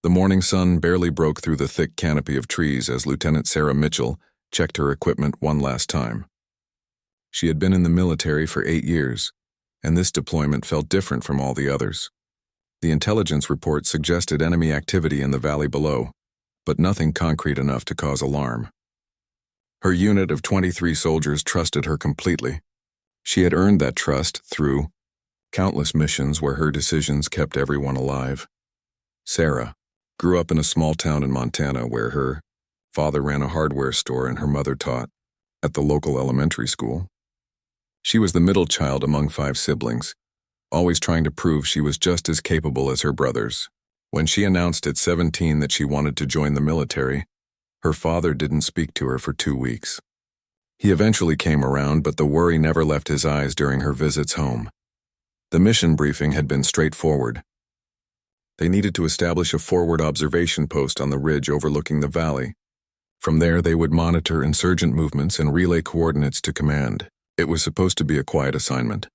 The morning sun barely broke through the thick canopy of trees as Lieutenant Sarah Mitchell checked her equipment one last time. She had been in the military for 8 years, and this deployment felt different from all the others. The intelligence report suggested enemy activity in the valley below, but nothing concrete enough to cause alarm. Her unit of 23 soldiers trusted her completely. She had earned that trust through countless missions where her decisions kept everyone alive. Sarah grew up in a small town in Montana where her father ran a hardware store and her mother taught at the local elementary school. She was the middle child among 5 siblings, always trying to prove she was just as capable as her brothers. When she announced at 17 that she wanted to join the military, her father didn't speak to her for 2 weeks. He eventually came around, but the worry never left his eyes during her visits home. The mission briefing had been straightforward. They needed to establish a forward observation post on the ridge overlooking the valley. From there, they would monitor insurgent movements and relay coordinates to command. It was supposed to be a quiet assignment,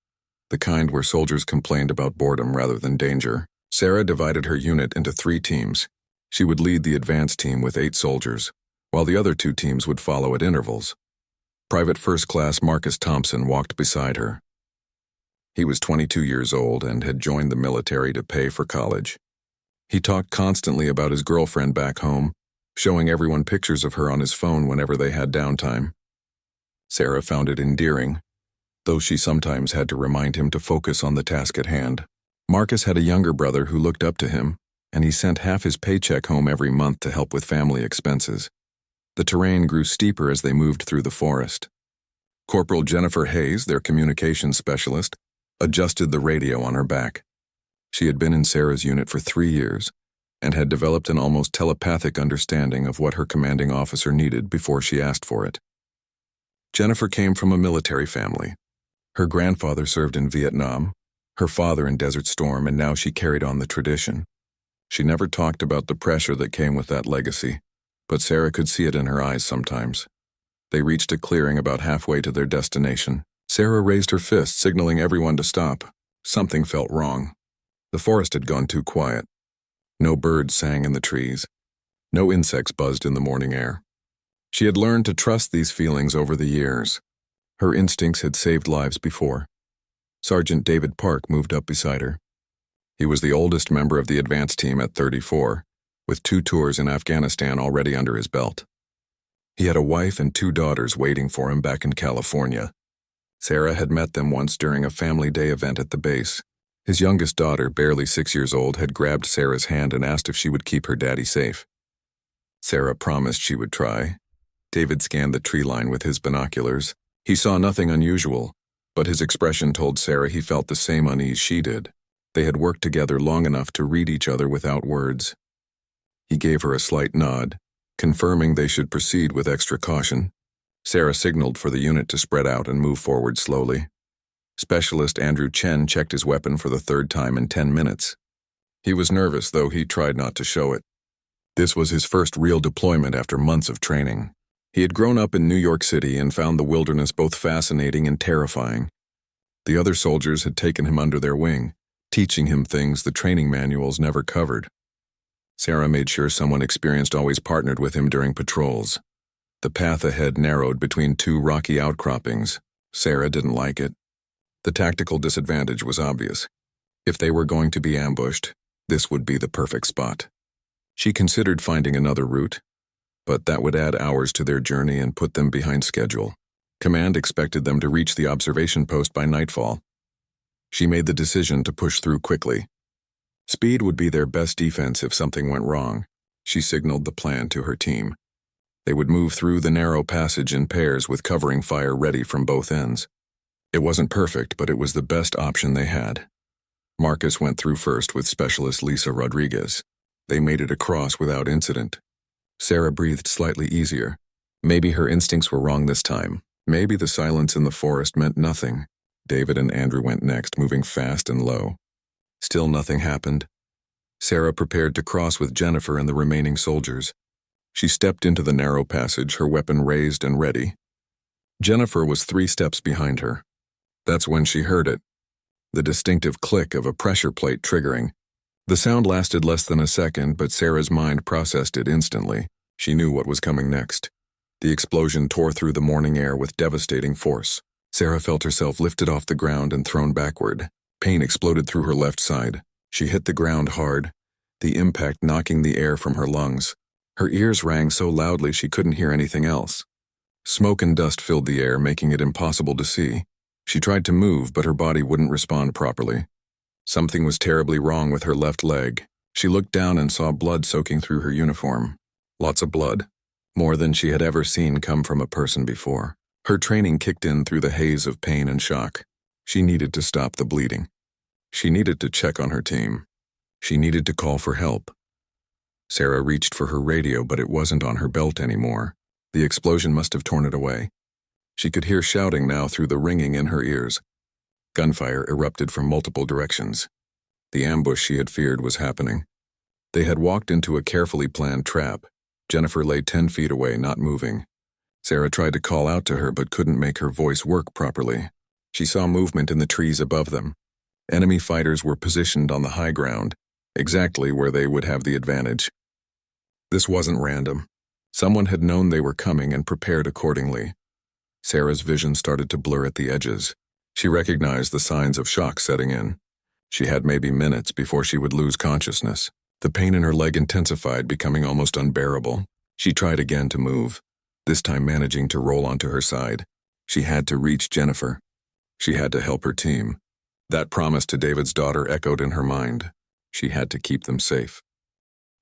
the kind where soldiers complained about boredom rather than danger. Sarah divided her unit into 3 teams. She would lead the advance team with 8 soldiers, while the other 2 teams would follow at intervals. Private First Class Marcus Thompson walked beside her. He was 22 years old and had joined the military to pay for college. He talked constantly about his girlfriend back home, showing everyone pictures of her on his phone whenever they had downtime. Sarah found it endearing, though she sometimes had to remind him to focus on the task at hand. Marcus had a younger brother who looked up to him, and he sent half his paycheck home every month to help with family expenses. The terrain grew steeper as they moved through the forest. Corporal Jennifer Hayes, their communications specialist, adjusted the radio on her back. She had been in Sarah's unit for 3 years and had developed an almost telepathic understanding of what her commanding officer needed before she asked for it. Jennifer came from a military family. Her grandfather served in Vietnam, her father in Desert Storm, and now she carried on the tradition. She never talked about the pressure that came with that legacy, but Sarah could see it in her eyes sometimes. They reached a clearing about halfway to their destination. Sarah raised her fist, signaling everyone to stop. Something felt wrong. The forest had gone too quiet. No birds sang in the trees. No insects buzzed in the morning air. She had learned to trust these feelings over the years. Her instincts had saved lives before. Sergeant David Park moved up beside her. He was the oldest member of the advance team at 34, with 2 tours in Afghanistan already under his belt. He had a wife and 2 daughters waiting for him back in California. Sarah had met them once during a family day event at the base. His youngest daughter, barely 6 years old, had grabbed Sarah's hand and asked if she would keep her daddy safe. Sarah promised she would try. David scanned the tree line with his binoculars. He saw nothing unusual, but his expression told Sarah he felt the same unease she did. They had worked together long enough to read each other without words. He gave her a slight nod, confirming they should proceed with extra caution. Sarah signaled for the unit to spread out and move forward slowly. Specialist Andrew Chen checked his weapon for the 3rd time in 10 minutes. He was nervous, though he tried not to show it. This was his first real deployment after months of training. He had grown up in New York City and found the wilderness both fascinating and terrifying. The other soldiers had taken him under their wing, teaching him things the training manuals never covered. Sarah made sure someone experienced always partnered with him during patrols. The path ahead narrowed between 2 rocky outcroppings. Sarah didn't like it. The tactical disadvantage was obvious. If they were going to be ambushed, this would be the perfect spot. She considered finding another route, but that would add hours to their journey and put them behind schedule. Command expected them to reach the observation post by nightfall. She made the decision to push through quickly. Speed would be their best defense if something went wrong. She signaled the plan to her team. They would move through the narrow passage in pairs with covering fire ready from both ends. It wasn't perfect, but it was the best option they had. Marcus went through first with Specialist Lisa Rodriguez. They made it across without incident. Sarah breathed slightly easier. Maybe her instincts were wrong this time. Maybe the silence in the forest meant nothing. David and Andrew went next, moving fast and low. Still nothing happened. Sarah prepared to cross with Jennifer and the remaining soldiers. She stepped into the narrow passage, her weapon raised and ready. Jennifer was 3 steps behind her. That's when she heard it. The distinctive click of a pressure plate triggering. The sound lasted less than a second, but Sarah's mind processed it instantly. She knew what was coming next. The explosion tore through the morning air with devastating force. Sarah felt herself lifted off the ground and thrown backward. Pain exploded through her left side. She hit the ground hard, the impact knocking the air from her lungs. Her ears rang so loudly she couldn't hear anything else. Smoke and dust filled the air, making it impossible to see. She tried to move, but her body wouldn't respond properly. Something was terribly wrong with her left leg. She looked down and saw blood soaking through her uniform. Lots of blood. More than she had ever seen come from a person before. Her training kicked in through the haze of pain and shock. She needed to stop the bleeding. She needed to check on her team. She needed to call for help. Sarah reached for her radio, but it wasn't on her belt anymore. The explosion must have torn it away. She could hear shouting now through the ringing in her ears. Gunfire erupted from multiple directions. The ambush she had feared was happening. They had walked into a carefully planned trap. Jennifer lay 10 feet away, not moving. Sarah tried to call out to her but couldn't make her voice work properly. She saw movement in the trees above them. Enemy fighters were positioned on the high ground, exactly where they would have the advantage. This wasn't random. Someone had known they were coming and prepared accordingly. Sarah's vision started to blur at the edges. She recognized the signs of shock setting in. She had maybe minutes before she would lose consciousness. The pain in her leg intensified, becoming almost unbearable. She tried again to move, this time managing to roll onto her side. She had to reach Jennifer. She had to help her team. That promise to David's daughter echoed in her mind. She had to keep them safe.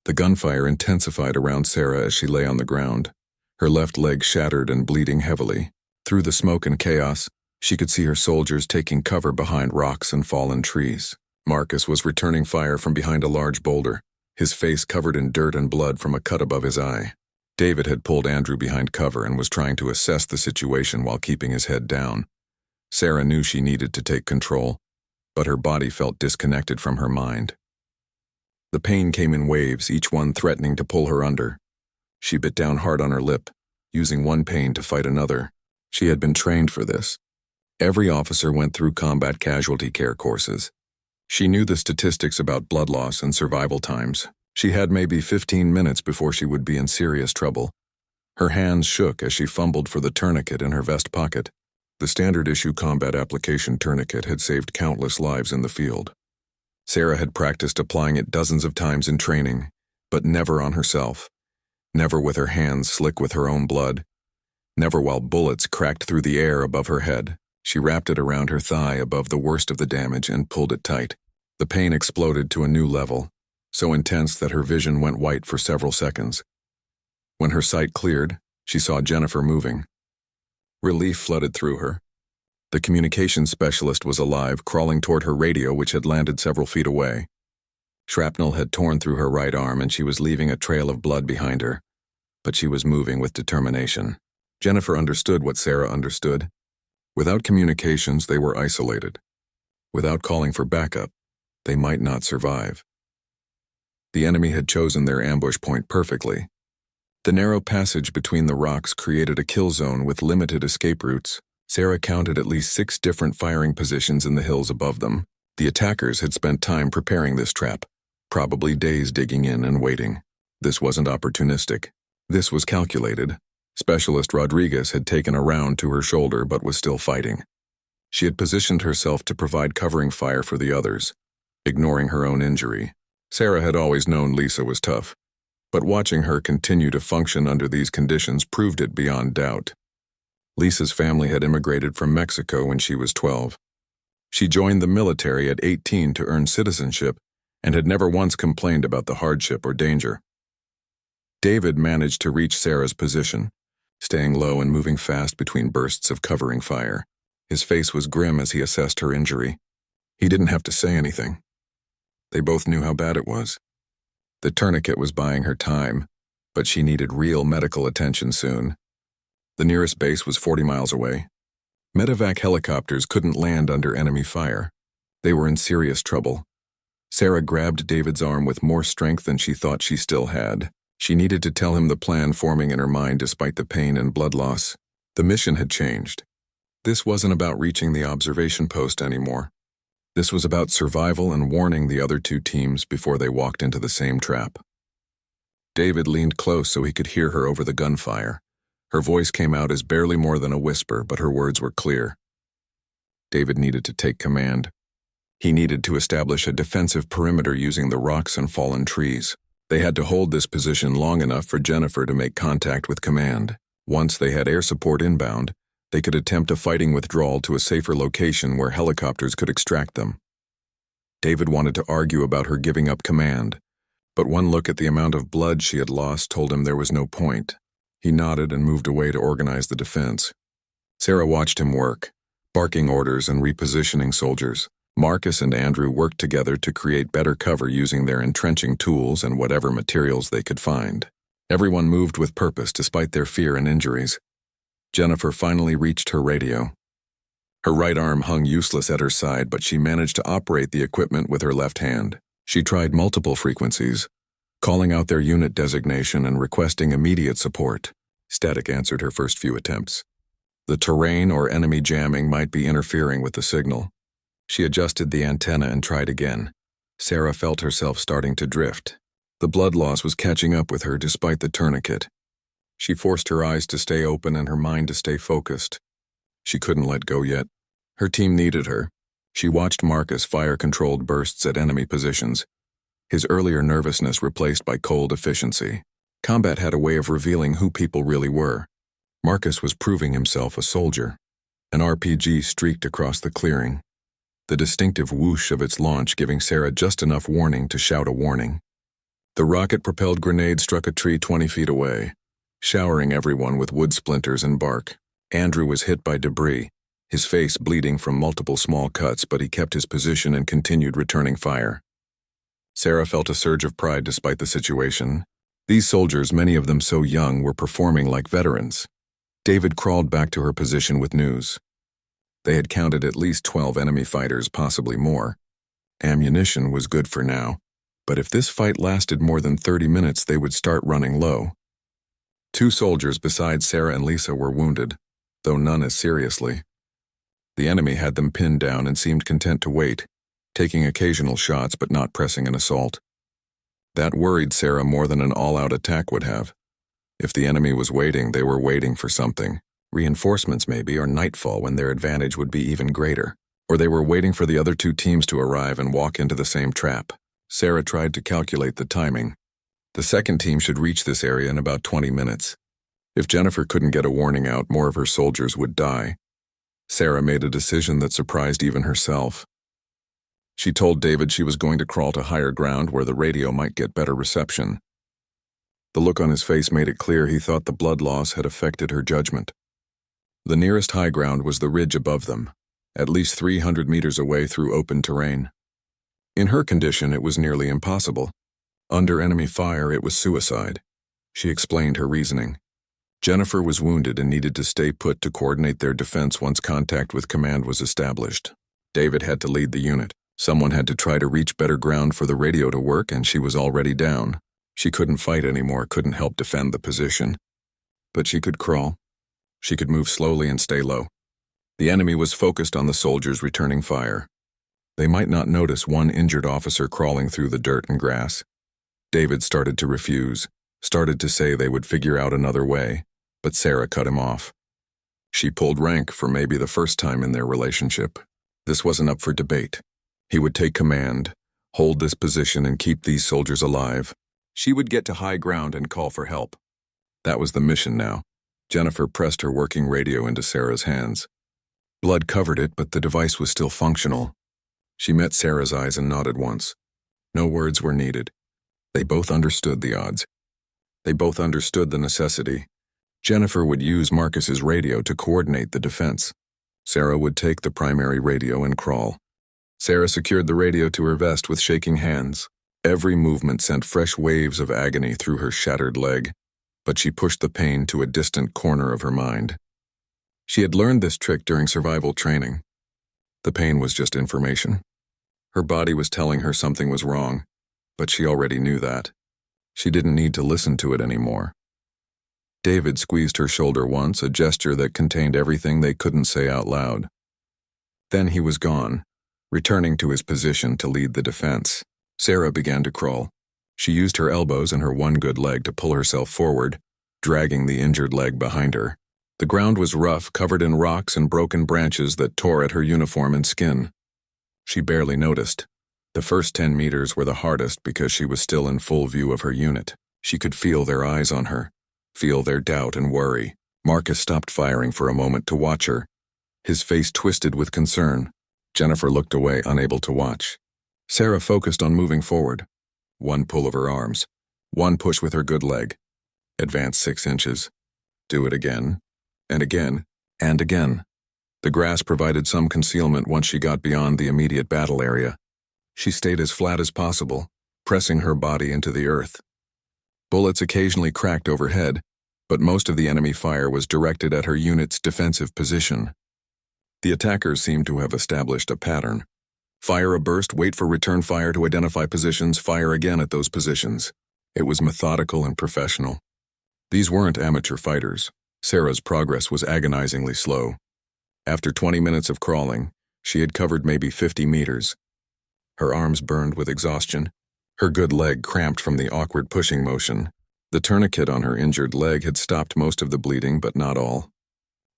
The gunfire intensified around Sarah as she lay on the ground, her left leg shattered and bleeding heavily. Through the smoke and chaos, she could see her soldiers taking cover behind rocks and fallen trees. Marcus was returning fire from behind a large boulder, his face covered in dirt and blood from a cut above his eye. David had pulled Andrew behind cover and was trying to assess the situation while keeping his head down. Sarah knew she needed to take control, but her body felt disconnected from her mind. The pain came in waves, each one threatening to pull her under. She bit down hard on her lip, using one pain to fight another. She had been trained for this. Every officer went through combat casualty care courses. She knew the statistics about blood loss and survival times. She had maybe 15 minutes before she would be in serious trouble. Her hands shook as she fumbled for the tourniquet in her vest pocket. The standard-issue combat application tourniquet had saved countless lives in the field. Sarah had practiced applying it dozens of times in training, but never on herself. Never with her hands slick with her own blood. Never while bullets cracked through the air above her head. She wrapped it around her thigh above the worst of the damage and pulled it tight. The pain exploded to a new level, so intense that her vision went white for several seconds. When her sight cleared, she saw Jennifer moving. Relief flooded through her. The communications specialist was alive, crawling toward her radio, which had landed several feet away. Shrapnel had torn through her right arm and she was leaving a trail of blood behind her, but she was moving with determination. Jennifer understood what Sarah understood. Without communications, they were isolated. Without calling for backup, they might not survive. The enemy had chosen their ambush point perfectly. The narrow passage between the rocks created a kill zone with limited escape routes. Sarah counted at least 6 different firing positions in the hills above them. The attackers had spent time preparing this trap, probably days digging in and waiting. This wasn't opportunistic. This was calculated. Specialist Rodriguez had taken a round to her shoulder but was still fighting. She had positioned herself to provide covering fire for the others, ignoring her own injury. Sarah had always known Lisa was tough, but watching her continue to function under these conditions proved it beyond doubt. Lisa's family had immigrated from Mexico when she was 12. She joined the military at 18 to earn citizenship and had never once complained about the hardship or danger. David managed to reach Sarah's position, staying low and moving fast between bursts of covering fire. His face was grim as he assessed her injury. He didn't have to say anything. They both knew how bad it was. The tourniquet was buying her time, but she needed real medical attention soon. The nearest base was 40 miles away. Medevac helicopters couldn't land under enemy fire. They were in serious trouble. Sarah grabbed David's arm with more strength than she thought she still had. She needed to tell him the plan forming in her mind despite the pain and blood loss. The mission had changed. This wasn't about reaching the observation post anymore. This was about survival and warning the other two teams before they walked into the same trap. David leaned close so he could hear her over the gunfire. Her voice came out as barely more than a whisper, but her words were clear. David needed to take command. He needed to establish a defensive perimeter using the rocks and fallen trees. They had to hold this position long enough for Jennifer to make contact with command. Once they had air support inbound, they could attempt a fighting withdrawal to a safer location where helicopters could extract them. David wanted to argue about her giving up command, but one look at the amount of blood she had lost told him there was no point. He nodded and moved away to organize the defense. Sarah watched him work, barking orders and repositioning soldiers. Marcus and Andrew worked together to create better cover using their entrenching tools and whatever materials they could find. Everyone moved with purpose despite their fear and injuries. Jennifer finally reached her radio. Her right arm hung useless at her side, but she managed to operate the equipment with her left hand. She tried multiple frequencies, calling out their unit designation and requesting immediate support. Static answered her first few attempts. The terrain or enemy jamming might be interfering with the signal. She adjusted the antenna and tried again. Sarah felt herself starting to drift. The blood loss was catching up with her despite the tourniquet. She forced her eyes to stay open and her mind to stay focused. She couldn't let go yet. Her team needed her. She watched Marcus fire controlled bursts at enemy positions, his earlier nervousness replaced by cold efficiency. Combat had a way of revealing who people really were. Marcus was proving himself a soldier. An RPG streaked across the clearing, the distinctive whoosh of its launch giving Sarah just enough warning to shout a warning. The rocket-propelled grenade struck a tree 20 feet away, showering everyone with wood splinters and bark. Andrew was hit by debris, his face bleeding from multiple small cuts, but he kept his position and continued returning fire. Sarah felt a surge of pride despite the situation. These soldiers, many of them so young, were performing like veterans. David crawled back to her position with news. They had counted at least 12 enemy fighters, possibly more. Ammunition was good for now, but if this fight lasted more than 30 minutes, they would start running low. 2 soldiers besides Sarah and Lisa were wounded, though none as seriously. The enemy had them pinned down and seemed content to wait, taking occasional shots but not pressing an assault. That worried Sarah more than an all-out attack would have. If the enemy was waiting, they were waiting for something. Reinforcements maybe, or nightfall when their advantage would be even greater. Or they were waiting for the other 2 teams to arrive and walk into the same trap. Sarah tried to calculate the timing. The second team should reach this area in about 20 minutes. If Jennifer couldn't get a warning out, more of her soldiers would die. Sarah made a decision that surprised even herself. She told David she was going to crawl to higher ground where the radio might get better reception. The look on his face made it clear he thought the blood loss had affected her judgment. The nearest high ground was the ridge above them, at least 300 meters away through open terrain. In her condition, it was nearly impossible. Under enemy fire, it was suicide. She explained her reasoning. Jennifer was wounded and needed to stay put to coordinate their defense once contact with command was established. David had to lead the unit. Someone had to try to reach better ground for the radio to work, and she was already down. She couldn't fight anymore, couldn't help defend the position. But she could crawl. She could move slowly and stay low. The enemy was focused on the soldiers returning fire. They might not notice one injured officer crawling through the dirt and grass. David started to refuse, started to say they would figure out another way, but Sarah cut him off. She pulled rank for maybe the first time in their relationship. This wasn't up for debate. He would take command, hold this position and keep these soldiers alive. She would get to high ground and call for help. That was the mission now. Jennifer pressed her working radio into Sarah's hands. Blood covered it, but the device was still functional. She met Sarah's eyes and nodded once. No words were needed. They both understood the odds. They both understood the necessity. Jennifer would use Marcus's radio to coordinate the defense. Sarah would take the primary radio and crawl. Sarah secured the radio to her vest with shaking hands. Every movement sent fresh waves of agony through her shattered leg, but she pushed the pain to a distant corner of her mind. She had learned this trick during survival training. The pain was just information. Her body was telling her something was wrong, but she already knew that. She didn't need to listen to it anymore. David squeezed her shoulder once, a gesture that contained everything they couldn't say out loud. Then he was gone, returning to his position to lead the defense. Sarah began to crawl. She used her elbows and her one good leg to pull herself forward, dragging the injured leg behind her. The ground was rough, covered in rocks and broken branches that tore at her uniform and skin. She barely noticed. The first 10 meters were the hardest because she was still in full view of her unit. She could feel their eyes on her, feel their doubt and worry. Marcus stopped firing for a moment to watch her, his face twisted with concern. Jennifer looked away, unable to watch. Sarah focused on moving forward. One pull of her arms, one push with her good leg. Advance 6 inches. Do it again, and again, and again. The grass provided some concealment once she got beyond the immediate battle area. She stayed as flat as possible, pressing her body into the earth. Bullets occasionally cracked overhead, but most of the enemy fire was directed at her unit's defensive position. The attackers seemed to have established a pattern. Fire a burst, wait for return fire to identify positions, fire again at those positions. It was methodical and professional. These weren't amateur fighters. Sarah's progress was agonizingly slow. After 20 minutes of crawling, she had covered maybe 50 meters. Her arms burned with exhaustion. Her good leg cramped from the awkward pushing motion. The tourniquet on her injured leg had stopped most of the bleeding, but not all.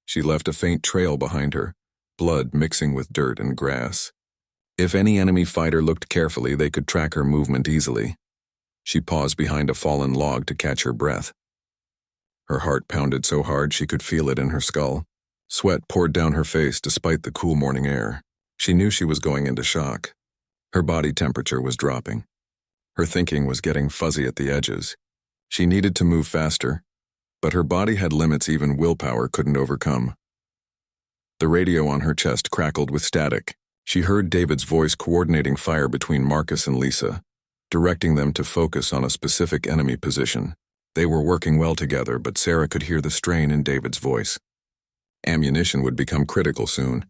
She left a faint trail behind her, blood mixing with dirt and grass. If any enemy fighter looked carefully, they could track her movement easily. She paused behind a fallen log to catch her breath. Her heart pounded so hard she could feel it in her skull. Sweat poured down her face despite the cool morning air. She knew she was going into shock. Her body temperature was dropping. Her thinking was getting fuzzy at the edges. She needed to move faster, but her body had limits even willpower couldn't overcome. The radio on her chest crackled with static. She heard David's voice coordinating fire between Marcus and Lisa, directing them to focus on a specific enemy position. They were working well together, but Sarah could hear the strain in David's voice. Ammunition would become critical soon.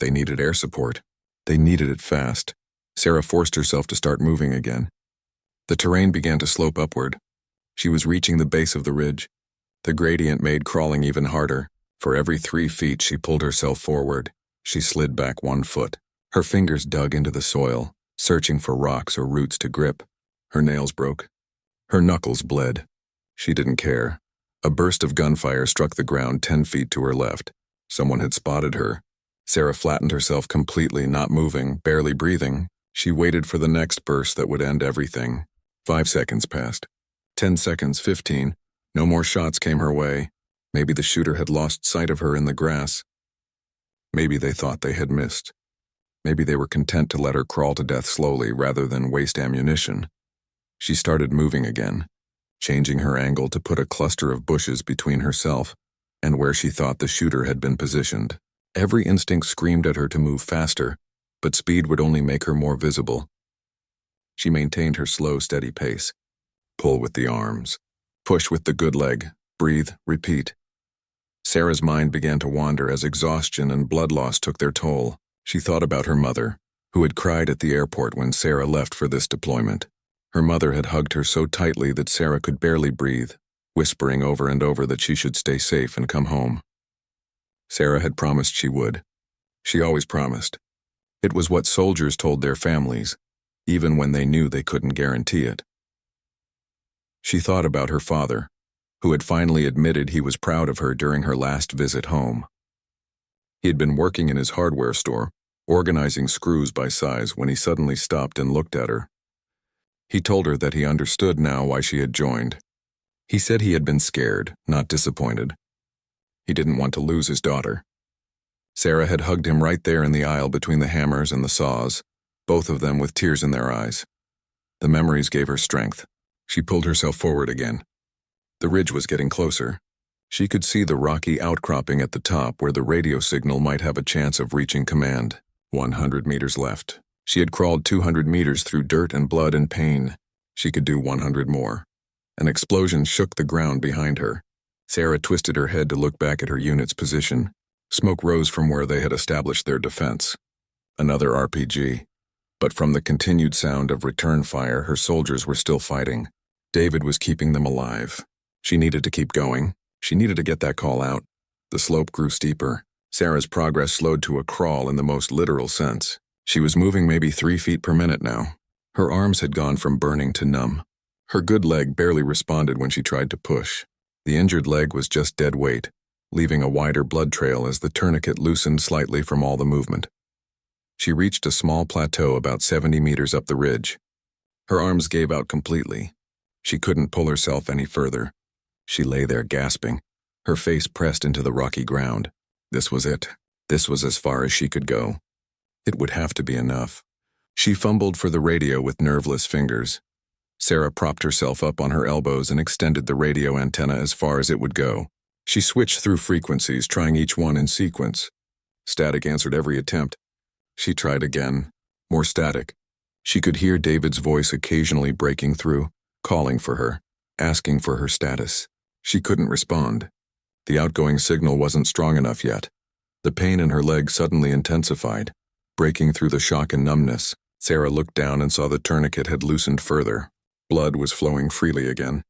They needed air support. They needed it fast. Sarah forced herself to start moving again. The terrain began to slope upward. She was reaching the base of the ridge. The gradient made crawling even harder. For every 3 feet she pulled herself forward. She slid back 1 foot. Her fingers dug into the soil, searching for rocks or roots to grip. Her nails broke. Her knuckles bled. She didn't care. A burst of gunfire struck the ground 10 feet to her left. Someone had spotted her. Sarah flattened herself completely, not moving, barely breathing. She waited for the next burst that would end everything. 5 seconds passed. 10 seconds, 15. No more shots came her way. Maybe the shooter had lost sight of her in the grass. Maybe they thought they had missed. Maybe they were content to let her crawl to death slowly rather than waste ammunition. She started moving again, changing her angle to put a cluster of bushes between herself and where she thought the shooter had been positioned. Every instinct screamed at her to move faster, but speed would only make her more visible. She maintained her slow, steady pace. Pull with the arms. Push with the good leg. Breathe, repeat. Sarah's mind began to wander as exhaustion and blood loss took their toll. She thought about her mother, who had cried at the airport when Sarah left for this deployment. Her mother had hugged her so tightly that Sarah could barely breathe, whispering over and over that she should stay safe and come home. Sarah had promised she would. She always promised. It was what soldiers told their families, even when they knew they couldn't guarantee it. She thought about her father, who had finally admitted he was proud of her during her last visit home. He had been working in his hardware store, organizing screws by size, when he suddenly stopped and looked at her. He told her that he understood now why she had joined. He said he had been scared, not disappointed. He didn't want to lose his daughter. Sarah had hugged him right there in the aisle between the hammers and the saws, both of them with tears in their eyes. The memories gave her strength. She pulled herself forward again. The ridge was getting closer. She could see the rocky outcropping at the top where the radio signal might have a chance of reaching command. 100 meters left. She had crawled 200 meters through dirt and blood and pain. She could do 100 more. An explosion shook the ground behind her. Sarah twisted her head to look back at her unit's position. Smoke rose from where they had established their defense. Another RPG. But from the continued sound of return fire, her soldiers were still fighting. David was keeping them alive. She needed to keep going. She needed to get that call out. The slope grew steeper. Sarah's progress slowed to a crawl in the most literal sense. She was moving maybe 3 feet per minute now. Her arms had gone from burning to numb. Her good leg barely responded when she tried to push. The injured leg was just dead weight, leaving a wider blood trail as the tourniquet loosened slightly from all the movement. She reached a small plateau about 70 meters up the ridge. Her arms gave out completely. She couldn't pull herself any further. She lay there gasping, her face pressed into the rocky ground. This was it. This was as far as she could go. It would have to be enough. She fumbled for the radio with nerveless fingers. Sarah propped herself up on her elbows and extended the radio antenna as far as it would go. She switched through frequencies, trying each one in sequence. Static answered every attempt. She tried again. More static. She could hear David's voice occasionally breaking through, calling for her, asking for her status. She couldn't respond. The outgoing signal wasn't strong enough yet. The pain in her leg suddenly intensified. Breaking through the shock and numbness, Sarah looked down and saw the tourniquet had loosened further. Blood was flowing freely again.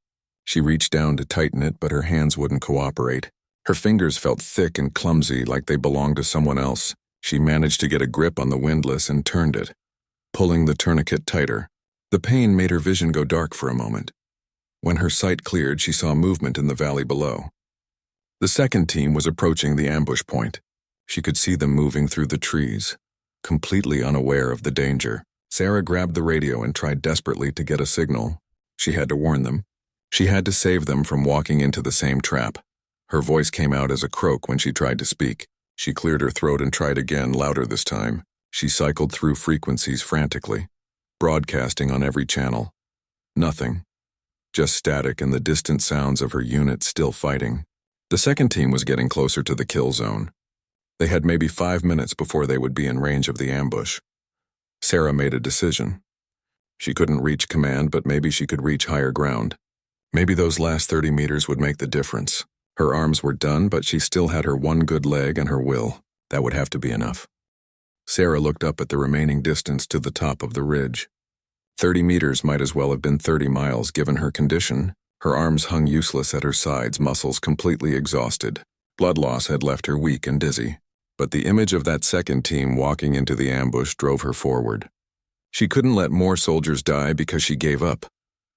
She reached down to tighten it, but her hands wouldn't cooperate. Her fingers felt thick and clumsy, like they belonged to someone else. She managed to get a grip on the windlass and turned it, pulling the tourniquet tighter. The pain made her vision go dark for a moment. When her sight cleared, she saw movement in the valley below. The second team was approaching the ambush point. She could see them moving through the trees, completely unaware of the danger. Sarah grabbed the radio and tried desperately to get a signal. She had to warn them. She had to save them from walking into the same trap. Her voice came out as a croak when she tried to speak. She cleared her throat and tried again, louder this time. She cycled through frequencies frantically, broadcasting on every channel. Nothing. Just static and the distant sounds of her unit still fighting. The second team was getting closer to the kill zone. They had maybe 5 minutes before they would be in range of the ambush. Sarah made a decision. She couldn't reach command, but maybe she could reach higher ground. Maybe those last 30 meters would make the difference. Her arms were done, but she still had her one good leg and her will. That would have to be enough. Sarah looked up at the remaining distance to the top of the ridge. 30 meters might as well have been 30 miles given her condition. Her arms hung useless at her sides, muscles completely exhausted. Blood loss had left her weak and dizzy. But the image of that second team walking into the ambush drove her forward. She couldn't let more soldiers die because she gave up.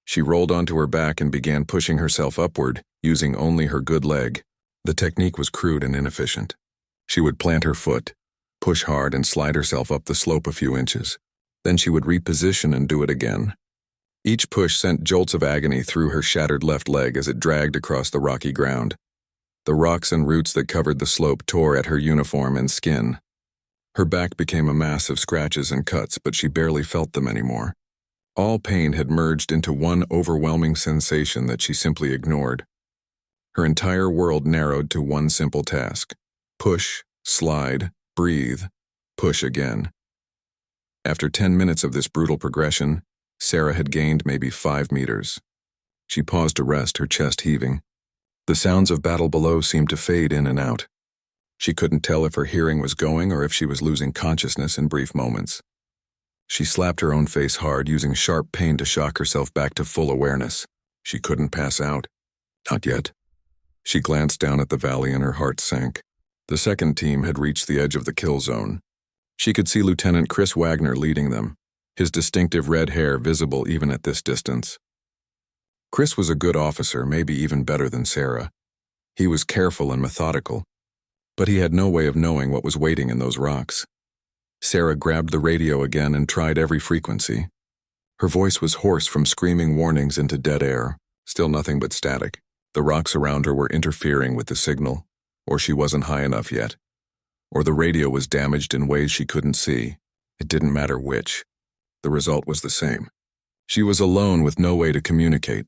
She rolled onto her back and began pushing herself upward, using only her good leg. The technique was crude and inefficient. She would plant her foot, push hard and slide herself up the slope a few inches. Then she would reposition and do it again. Each push sent jolts of agony through her shattered left leg as it dragged across the rocky ground. The rocks and roots that covered the slope tore at her uniform and skin. Her back became a mass of scratches and cuts, but she barely felt them anymore. All pain had merged into one overwhelming sensation that she simply ignored. Her entire world narrowed to one simple task. Push, slide, breathe, push again. After 10 minutes of this brutal progression, Sarah had gained maybe 5 meters. She paused to rest, her chest heaving. The sounds of battle below seemed to fade in and out. She couldn't tell if her hearing was going or if she was losing consciousness in brief moments. She slapped her own face hard, using sharp pain to shock herself back to full awareness. She couldn't pass out. Not yet. She glanced down at the valley and her heart sank. The second team had reached the edge of the kill zone. She could see Lieutenant Chris Wagner leading them, his distinctive red hair visible even at this distance. Chris was a good officer, maybe even better than Sarah. He was careful and methodical, but he had no way of knowing what was waiting in those rocks. Sarah grabbed the radio again and tried every frequency. Her voice was hoarse from screaming warnings into dead air, still nothing but static. The rocks around her were interfering with the signal, or she wasn't high enough yet, or the radio was damaged in ways she couldn't see. It didn't matter which. The result was the same. She was alone with no way to communicate.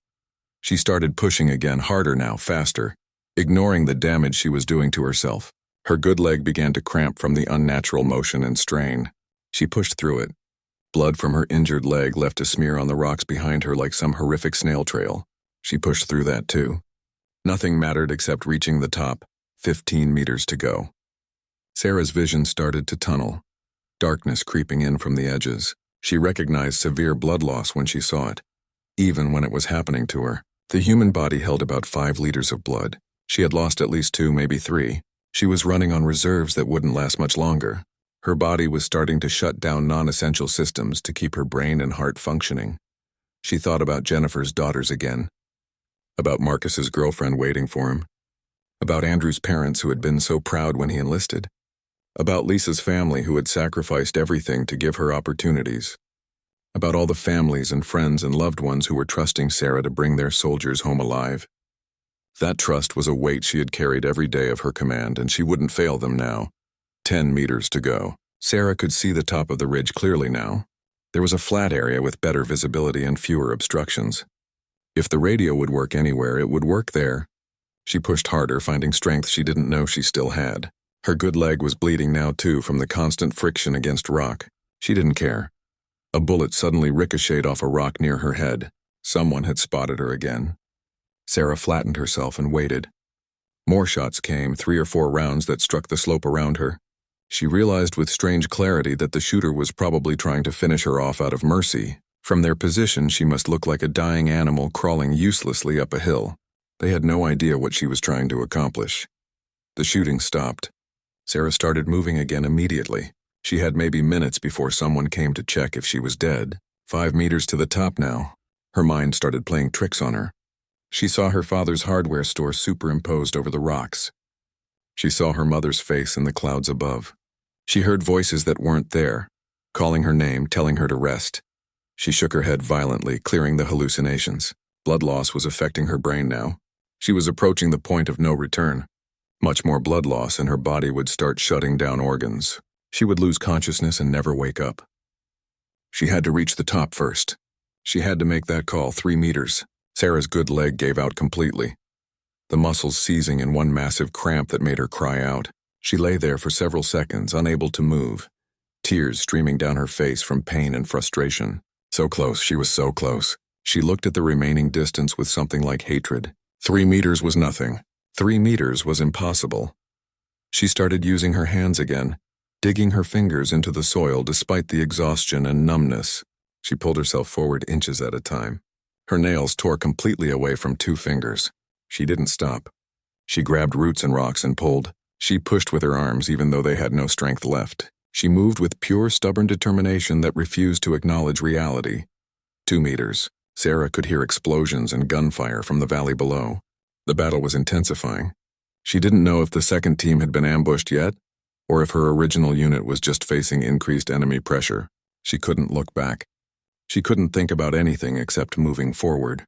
She started pushing again, harder now, faster, ignoring the damage she was doing to herself. Her good leg began to cramp from the unnatural motion and strain. She pushed through it. Blood from her injured leg left a smear on the rocks behind her like some horrific snail trail. She pushed through that too. Nothing mattered except reaching the top, 15 meters to go. Sarah's vision started to tunnel, darkness creeping in from the edges. She recognized severe blood loss when she saw it, even when it was happening to her. The human body held about 5 liters of blood. She had lost at least 2, maybe 3. She was running on reserves that wouldn't last much longer. Her body was starting to shut down non-essential systems to keep her brain and heart functioning. She thought about Jennifer's daughters again, about Marcus's girlfriend waiting for him, about Andrew's parents who had been so proud when he enlisted, about Lisa's family who had sacrificed everything to give her opportunities, about all the families and friends and loved ones who were trusting Sarah to bring their soldiers home alive. That trust was a weight she had carried every day of her command, and she wouldn't fail them now. 10 meters to go. Sarah could see the top of the ridge clearly now. There was a flat area with better visibility and fewer obstructions. If the radio would work anywhere, it would work there. She pushed harder, finding strength she didn't know she still had. Her good leg was bleeding now too from the constant friction against rock. She didn't care. A bullet suddenly ricocheted off a rock near her head. Someone had spotted her again. Sarah flattened herself and waited. More shots came, 3 or 4 rounds that struck the slope around her. She realized with strange clarity that the shooter was probably trying to finish her off out of mercy. From their position, she must look like a dying animal crawling uselessly up a hill. They had no idea what she was trying to accomplish. The shooting stopped. Sarah started moving again immediately. She had maybe minutes before someone came to check if she was dead. 5 meters to the top now. Her mind started playing tricks on her. She saw her father's hardware store superimposed over the rocks. She saw her mother's face in the clouds above. She heard voices that weren't there, calling her name, telling her to rest. She shook her head violently, clearing the hallucinations. Blood loss was affecting her brain now. She was approaching the point of no return. Much more blood loss and her body would start shutting down organs. She would lose consciousness and never wake up. She had to reach the top first. She had to make that call, 3 meters. Sarah's good leg gave out completely, the muscles seizing in one massive cramp that made her cry out. She lay there for several seconds, unable to move, tears streaming down her face from pain and frustration. So close, she was so close. She looked at the remaining distance with something like hatred. 3 meters was nothing. 3 meters was impossible. She started using her hands again, digging her fingers into the soil despite the exhaustion and numbness. She pulled herself forward inches at a time. Her nails tore completely away from 2 fingers. She didn't stop. She grabbed roots and rocks and pulled. She pushed with her arms even though they had no strength left. She moved with pure, stubborn determination that refused to acknowledge reality. 2 meters. Sarah could hear explosions and gunfire from the valley below. The battle was intensifying. She didn't know if the second team had been ambushed yet, or if her original unit was just facing increased enemy pressure. She couldn't look back. She couldn't think about anything except moving forward.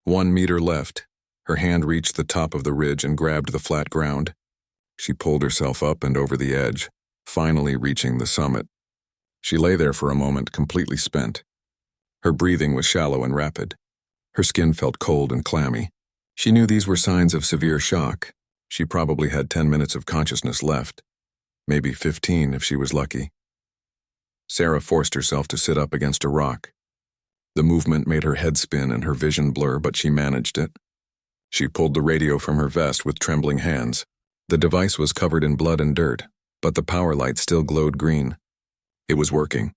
1 meter left. Her hand reached the top of the ridge and grabbed the flat ground. She pulled herself up and over the edge, finally reaching the summit. She lay there for a moment, completely spent. Her breathing was shallow and rapid. Her skin felt cold and clammy. She knew these were signs of severe shock. She probably had 10 minutes of consciousness left, maybe 15 if she was lucky. Sarah forced herself to sit up against a rock. The movement made her head spin and her vision blur, but she managed it. She pulled the radio from her vest with trembling hands. The device was covered in blood and dirt, but the power light still glowed green. It was working.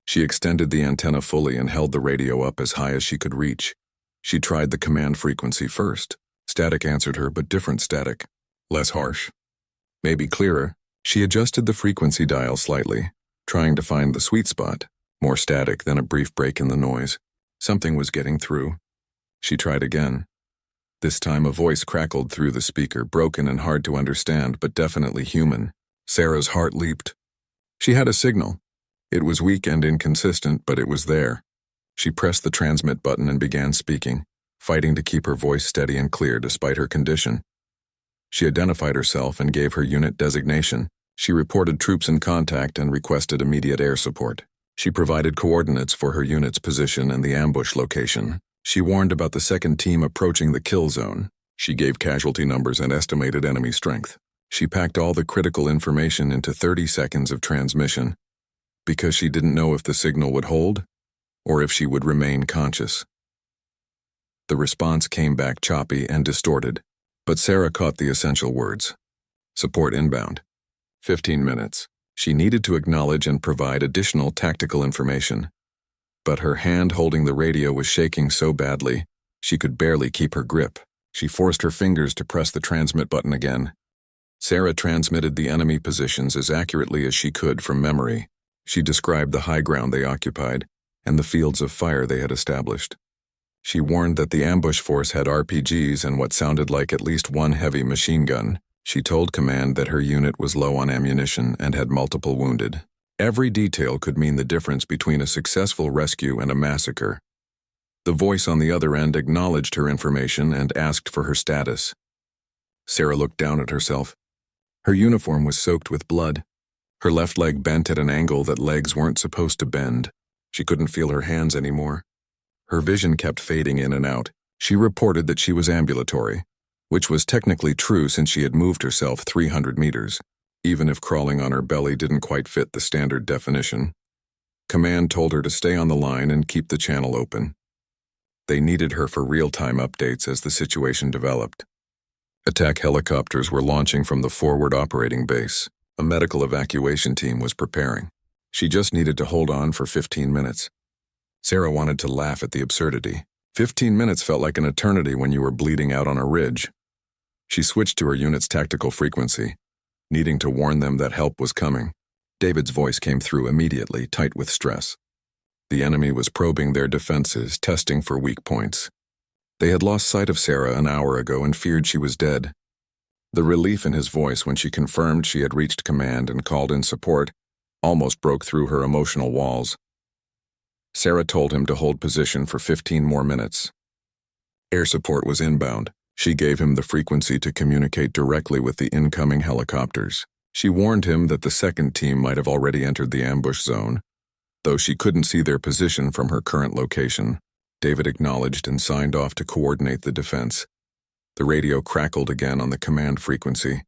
She extended the antenna fully and held the radio up as high as she could reach. She tried the command frequency first. Static answered her, but different static. Less harsh. Maybe clearer. She adjusted the frequency dial slightly, trying to find the sweet spot. More static than a brief break in the noise. Something was getting through. She tried again. This time a voice crackled through the speaker, broken and hard to understand, but definitely human. Sarah's heart leaped. She had a signal. It was weak and inconsistent, but it was there. She pressed the transmit button and began speaking, fighting to keep her voice steady and clear despite her condition. She identified herself and gave her unit designation. She reported troops in contact and requested immediate air support. She provided coordinates for her unit's position and the ambush location. She warned about the second team approaching the kill zone. She gave casualty numbers and estimated enemy strength. She packed all the critical information into 30 seconds of transmission, because she didn't know if the signal would hold or if she would remain conscious. The response came back choppy and distorted, but Sarah caught the essential words. Support inbound. 15 minutes. She needed to acknowledge and provide additional tactical information, but her hand holding the radio was shaking so badly, she could barely keep her grip. She forced her fingers to press the transmit button again. Sarah transmitted the enemy positions as accurately as she could from memory. She described the high ground they occupied and the fields of fire they had established. She warned that the ambush force had RPGs and what sounded like at least one heavy machine gun. She told command that her unit was low on ammunition and had multiple wounded. Every detail could mean the difference between a successful rescue and a massacre. The voice on the other end acknowledged her information and asked for her status. Sarah looked down at herself. Her uniform was soaked with blood. Her left leg bent at an angle that legs weren't supposed to bend. She couldn't feel her hands anymore. Her vision kept fading in and out. She reported that she was ambulatory, which was technically true since she had moved herself 300 meters, even if crawling on her belly didn't quite fit the standard definition. Command told her to stay on the line and keep the channel open. They needed her for real-time updates as the situation developed. Attack helicopters were launching from the forward operating base. A medical evacuation team was preparing. She just needed to hold on for 15 minutes. Sarah wanted to laugh at the absurdity. 15 minutes felt like an eternity when you were bleeding out on a ridge. She switched to her unit's tactical frequency, needing to warn them that help was coming. David's voice came through immediately, tight with stress. The enemy was probing their defenses, testing for weak points. They had lost sight of Sarah an hour ago and feared she was dead. The relief in his voice when she confirmed she had reached command and called in support almost broke through her emotional walls. Sarah told him to hold position for 15 more minutes. Air support was inbound. She gave him the frequency to communicate directly with the incoming helicopters. She warned him that the second team might have already entered the ambush zone, though she couldn't see their position from her current location. David acknowledged and signed off to coordinate the defense. The radio crackled again on the command frequency.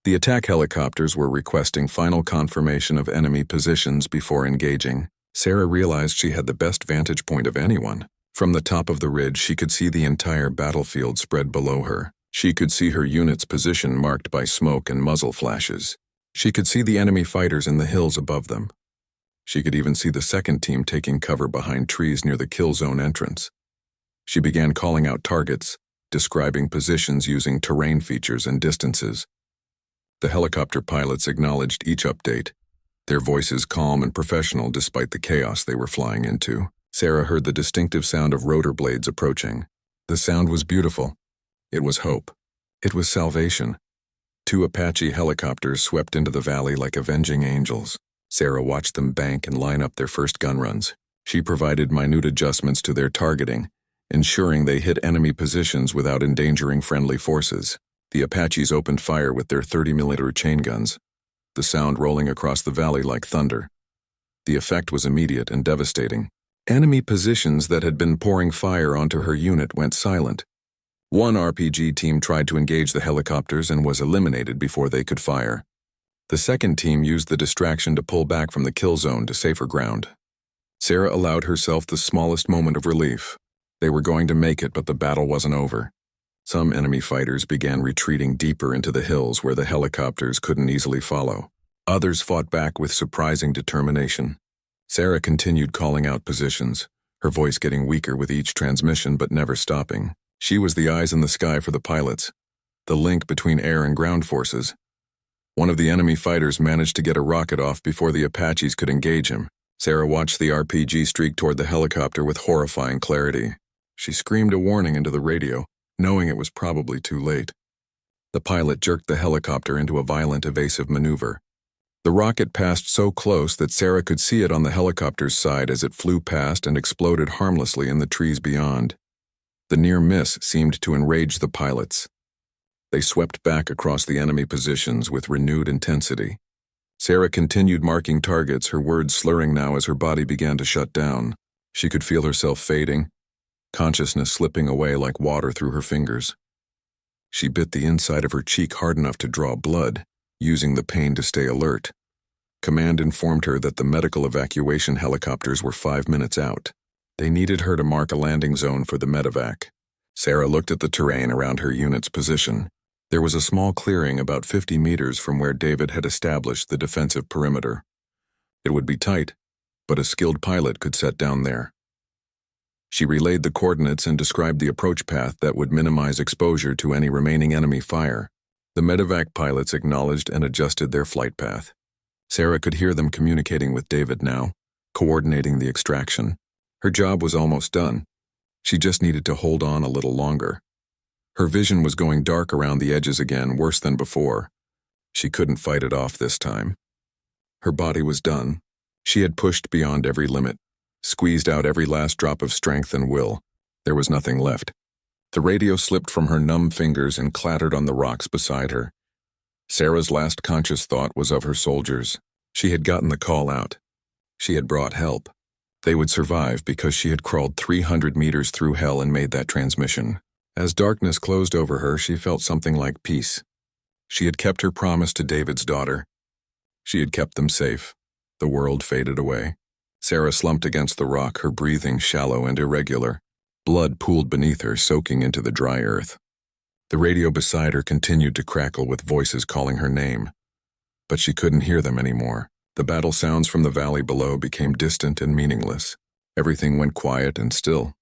The attack helicopters were requesting final confirmation of enemy positions before engaging. Sarah realized she had the best vantage point of anyone. From the top of the ridge, she could see the entire battlefield spread below her. She could see her unit's position marked by smoke and muzzle flashes. She could see the enemy fighters in the hills above them. She could even see the second team taking cover behind trees near the kill zone entrance. She began calling out targets, describing positions using terrain features and distances. The helicopter pilots acknowledged each update, their voices calm and professional despite the chaos they were flying into. Sarah heard the distinctive sound of rotor blades approaching. The sound was beautiful. It was hope. It was salvation. 2 Apache helicopters swept into the valley like avenging angels. Sarah watched them bank and line up their first gun runs. She provided minute adjustments to their targeting, ensuring they hit enemy positions without endangering friendly forces. The Apaches opened fire with their 30mm chain guns, the sound rolling across the valley like thunder. The effect was immediate and devastating. Enemy positions that had been pouring fire onto her unit went silent. One RPG team tried to engage the helicopters and was eliminated before they could fire. The second team used the distraction to pull back from the kill zone to safer ground. Sarah allowed herself the smallest moment of relief. They were going to make it, but the battle wasn't over. Some enemy fighters began retreating deeper into the hills where the helicopters couldn't easily follow. Others fought back with surprising determination. Sarah continued calling out positions, her voice getting weaker with each transmission but never stopping. She was the eyes in the sky for the pilots, the link between air and ground forces. One of the enemy fighters managed to get a rocket off before the Apaches could engage him. Sarah watched the RPG streak toward the helicopter with horrifying clarity. She screamed a warning into the radio, knowing it was probably too late. The pilot jerked the helicopter into a violent evasive maneuver. The rocket passed so close that Sarah could see it on the helicopter's side as it flew past and exploded harmlessly in the trees beyond. The near miss seemed to enrage the pilots. They swept back across the enemy positions with renewed intensity. Sarah continued marking targets, her words slurring now as her body began to shut down. She could feel herself fading, consciousness slipping away like water through her fingers. She bit the inside of her cheek hard enough to draw blood, using the pain to stay alert. Command informed her that the medical evacuation helicopters were 5 minutes out. They needed her to mark a landing zone for the medevac. Sarah looked at the terrain around her unit's position. There was a small clearing about 50 meters from where David had established the defensive perimeter. It would be tight, but a skilled pilot could set down there. She relayed the coordinates and described the approach path that would minimize exposure to any remaining enemy fire. The medevac pilots acknowledged and adjusted their flight path. Sarah could hear them communicating with David now, coordinating the extraction. Her job was almost done. She just needed to hold on a little longer. Her vision was going dark around the edges again, worse than before. She couldn't fight it off this time. Her body was done. She had pushed beyond every limit, squeezed out every last drop of strength and will. There was nothing left. The radio slipped from her numb fingers and clattered on the rocks beside her. Sarah's last conscious thought was of her soldiers. She had gotten the call out. She had brought help. They would survive because she had crawled 300 meters through hell and made that transmission. As darkness closed over her, she felt something like peace. She had kept her promise to David's daughter. She had kept them safe. The world faded away. Sarah slumped against the rock, her breathing shallow and irregular. Blood pooled beneath her, soaking into the dry earth. The radio beside her continued to crackle with voices calling her name. But she couldn't hear them anymore. The battle sounds from the valley below became distant and meaningless. Everything went quiet and still.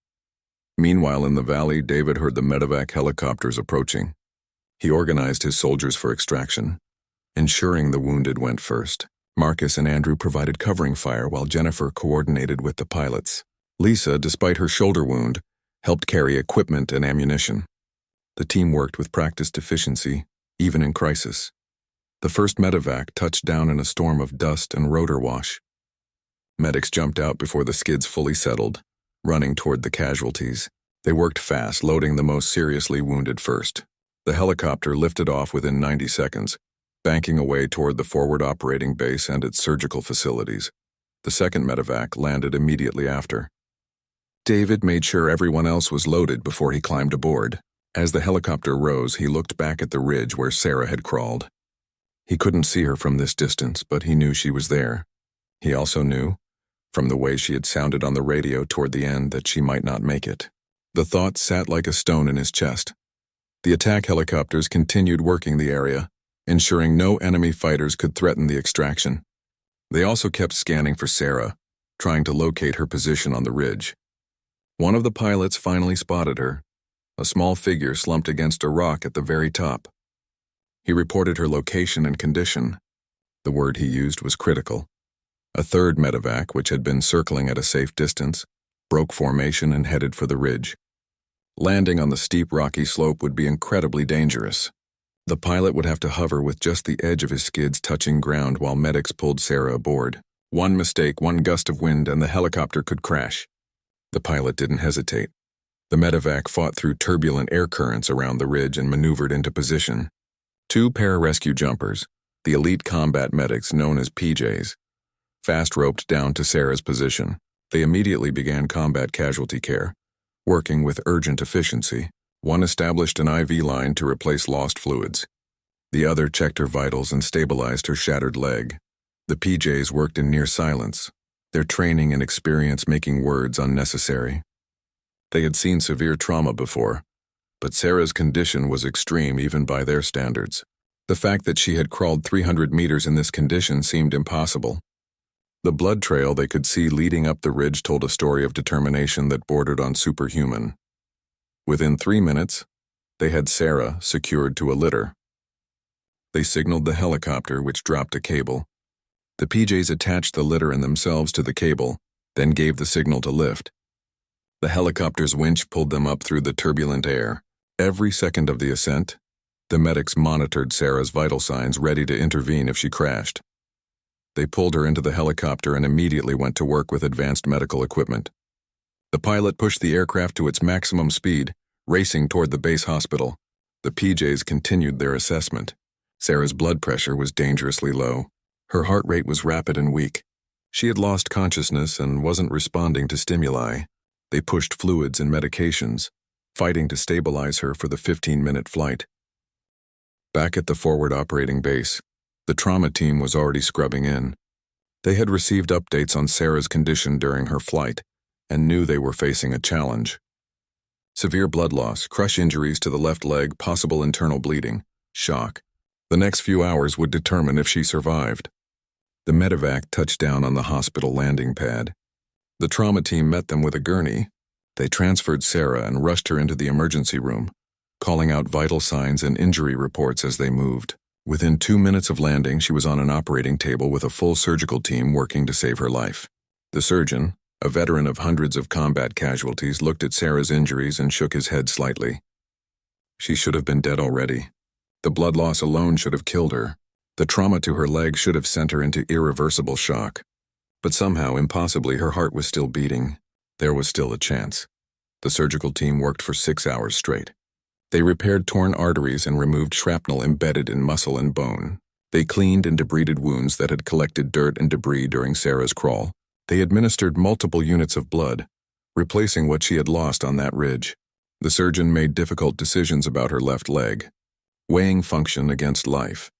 Meanwhile, in the valley, David heard the medevac helicopters approaching. He organized his soldiers for extraction, ensuring the wounded went first. Marcus and Andrew provided covering fire while Jennifer coordinated with the pilots. Lisa, despite her shoulder wound, helped carry equipment and ammunition. The team worked with practiced efficiency, even in crisis. The first medevac touched down in a storm of dust and rotor wash. Medics jumped out before the skids fully settled, running toward the casualties. They worked fast, loading the most seriously wounded first. The helicopter lifted off within 90 seconds, banking away toward the forward operating base and its surgical facilities. The second medevac landed immediately after. David made sure everyone else was loaded before he climbed aboard. As the helicopter rose, he looked back at the ridge where Sarah had crawled. He couldn't see her from this distance, but he knew she was there. He also knew, from the way she had sounded on the radio toward the end, that she might not make it. The thought sat like a stone in his chest. The attack helicopters continued working the area, ensuring no enemy fighters could threaten the extraction. They also kept scanning for Sarah, trying to locate her position on the ridge. One of the pilots finally spotted her, a small figure slumped against a rock at the very top. He reported her location and condition. The word he used was critical. A third medevac, which had been circling at a safe distance, broke formation and headed for the ridge. Landing on the steep rocky slope would be incredibly dangerous. The pilot would have to hover with just the edge of his skids touching ground while medics pulled Sarah aboard. One mistake, one gust of wind, and the helicopter could crash. The pilot didn't hesitate. The medevac fought through turbulent air currents around the ridge and maneuvered into position. Two pararescue jumpers, the elite combat medics known as PJs, fast roped down to Sarah's position. They immediately began combat casualty care, working with urgent efficiency. One established an IV line to replace lost fluids. The other checked her vitals and stabilized her shattered leg. The PJs worked in near silence, their training and experience making words unnecessary. They had seen severe trauma before, but Sarah's condition was extreme even by their standards. The fact that she had crawled 300 meters in this condition seemed impossible. The blood trail they could see leading up the ridge told a story of determination that bordered on superhuman. Within 3 minutes, they had Sarah secured to a litter. They signaled the helicopter, which dropped a cable. The PJs attached the litter and themselves to the cable, then gave the signal to lift. The helicopter's winch pulled them up through the turbulent air. Every second of the ascent, the medics monitored Sarah's vital signs, ready to intervene if she crashed. They pulled her into the helicopter and immediately went to work with advanced medical equipment. The pilot pushed the aircraft to its maximum speed, racing toward the base hospital. The PJs continued their assessment. Sarah's blood pressure was dangerously low. Her heart rate was rapid and weak. She had lost consciousness and wasn't responding to stimuli. They pushed fluids and medications, fighting to stabilize her for the 15-minute flight. Back at the forward operating base, the trauma team was already scrubbing in. They had received updates on Sarah's condition during her flight and knew they were facing a challenge. Severe blood loss, crush injuries to the left leg, possible internal bleeding, shock. The next few hours would determine if she survived. The medevac touched down on the hospital landing pad. The trauma team met them with a gurney. They transferred Sarah and rushed her into the emergency room, calling out vital signs and injury reports as they moved. Within 2 minutes of landing, she was on an operating table with a full surgical team working to save her life. The surgeon, a veteran of hundreds of combat casualties, looked at Sarah's injuries and shook his head slightly. She should have been dead already. The blood loss alone should have killed her. The trauma to her leg should have sent her into irreversible shock. But somehow, impossibly, her heart was still beating. There was still a chance. The surgical team worked for 6 hours straight. They repaired torn arteries and removed shrapnel embedded in muscle and bone. They cleaned and debrided wounds that had collected dirt and debris during Sarah's crawl. They administered multiple units of blood, replacing what she had lost on that ridge. The surgeon made difficult decisions about her left leg, weighing function against life.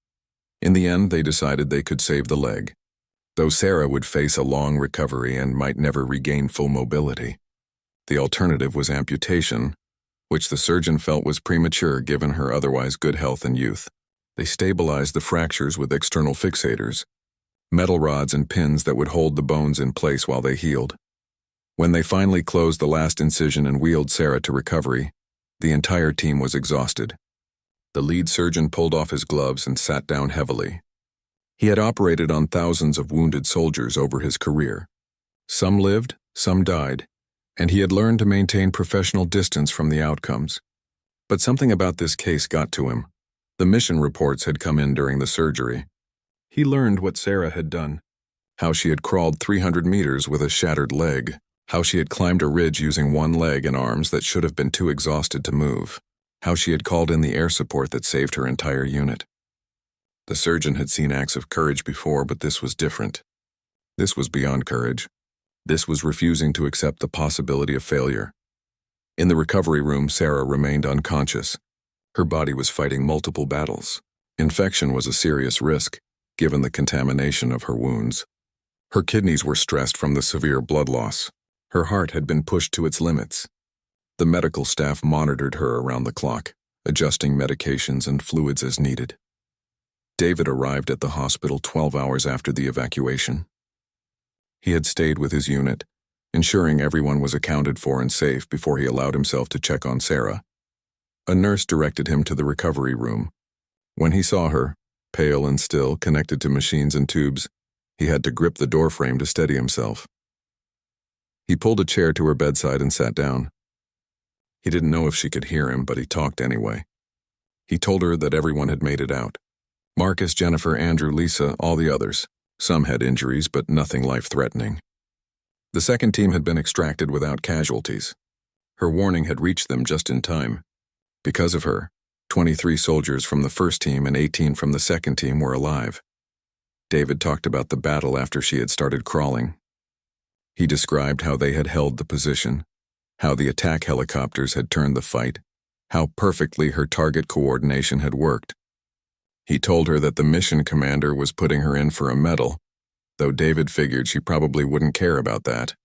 In the end, they decided they could save the leg, though Sarah would face a long recovery and might never regain full mobility. The alternative was amputation, which the surgeon felt was premature given her otherwise good health and youth. They stabilized the fractures with external fixators, metal rods and pins that would hold the bones in place while they healed. When they finally closed the last incision and wheeled Sarah to recovery, the entire team was exhausted. The lead surgeon pulled off his gloves and sat down heavily. He had operated on thousands of wounded soldiers over his career. Some lived, some died, and he had learned to maintain professional distance from the outcomes. But something about this case got to him. The mission reports had come in during the surgery. He learned what Sarah had done, how she had crawled 300 meters with a shattered leg, how she had climbed a ridge using one leg and arms that should have been too exhausted to move, how she had called in the air support that saved her entire unit. The surgeon had seen acts of courage before, but this was different. This was beyond courage. This was refusing to accept the possibility of failure. In the recovery room, Sarah remained unconscious. Her body was fighting multiple battles. Infection was a serious risk, given the contamination of her wounds. Her kidneys were stressed from the severe blood loss. Her heart had been pushed to its limits. The medical staff monitored her around the clock, adjusting medications and fluids as needed. David arrived at the hospital 12 hours after the evacuation. He had stayed with his unit, ensuring everyone was accounted for and safe before he allowed himself to check on Sarah. A nurse directed him to the recovery room. When he saw her, pale and still, connected to machines and tubes, he had to grip the doorframe to steady himself. He pulled a chair to her bedside and sat down. He didn't know if she could hear him, but he talked anyway. He told her that everyone had made it out. Marcus, Jennifer, Andrew, Lisa, all the others. Some had injuries, but nothing life-threatening. The second team had been extracted without casualties. Her warning had reached them just in time. Because of her, 23 soldiers from the first team and 18 from the second team were alive. David talked about the battle after she had started crawling. He described how they had held the position, how the attack helicopters had turned the fight, how perfectly her target coordination had worked. He told her that the mission commander was putting her in for a medal, though David figured she probably wouldn't care about that.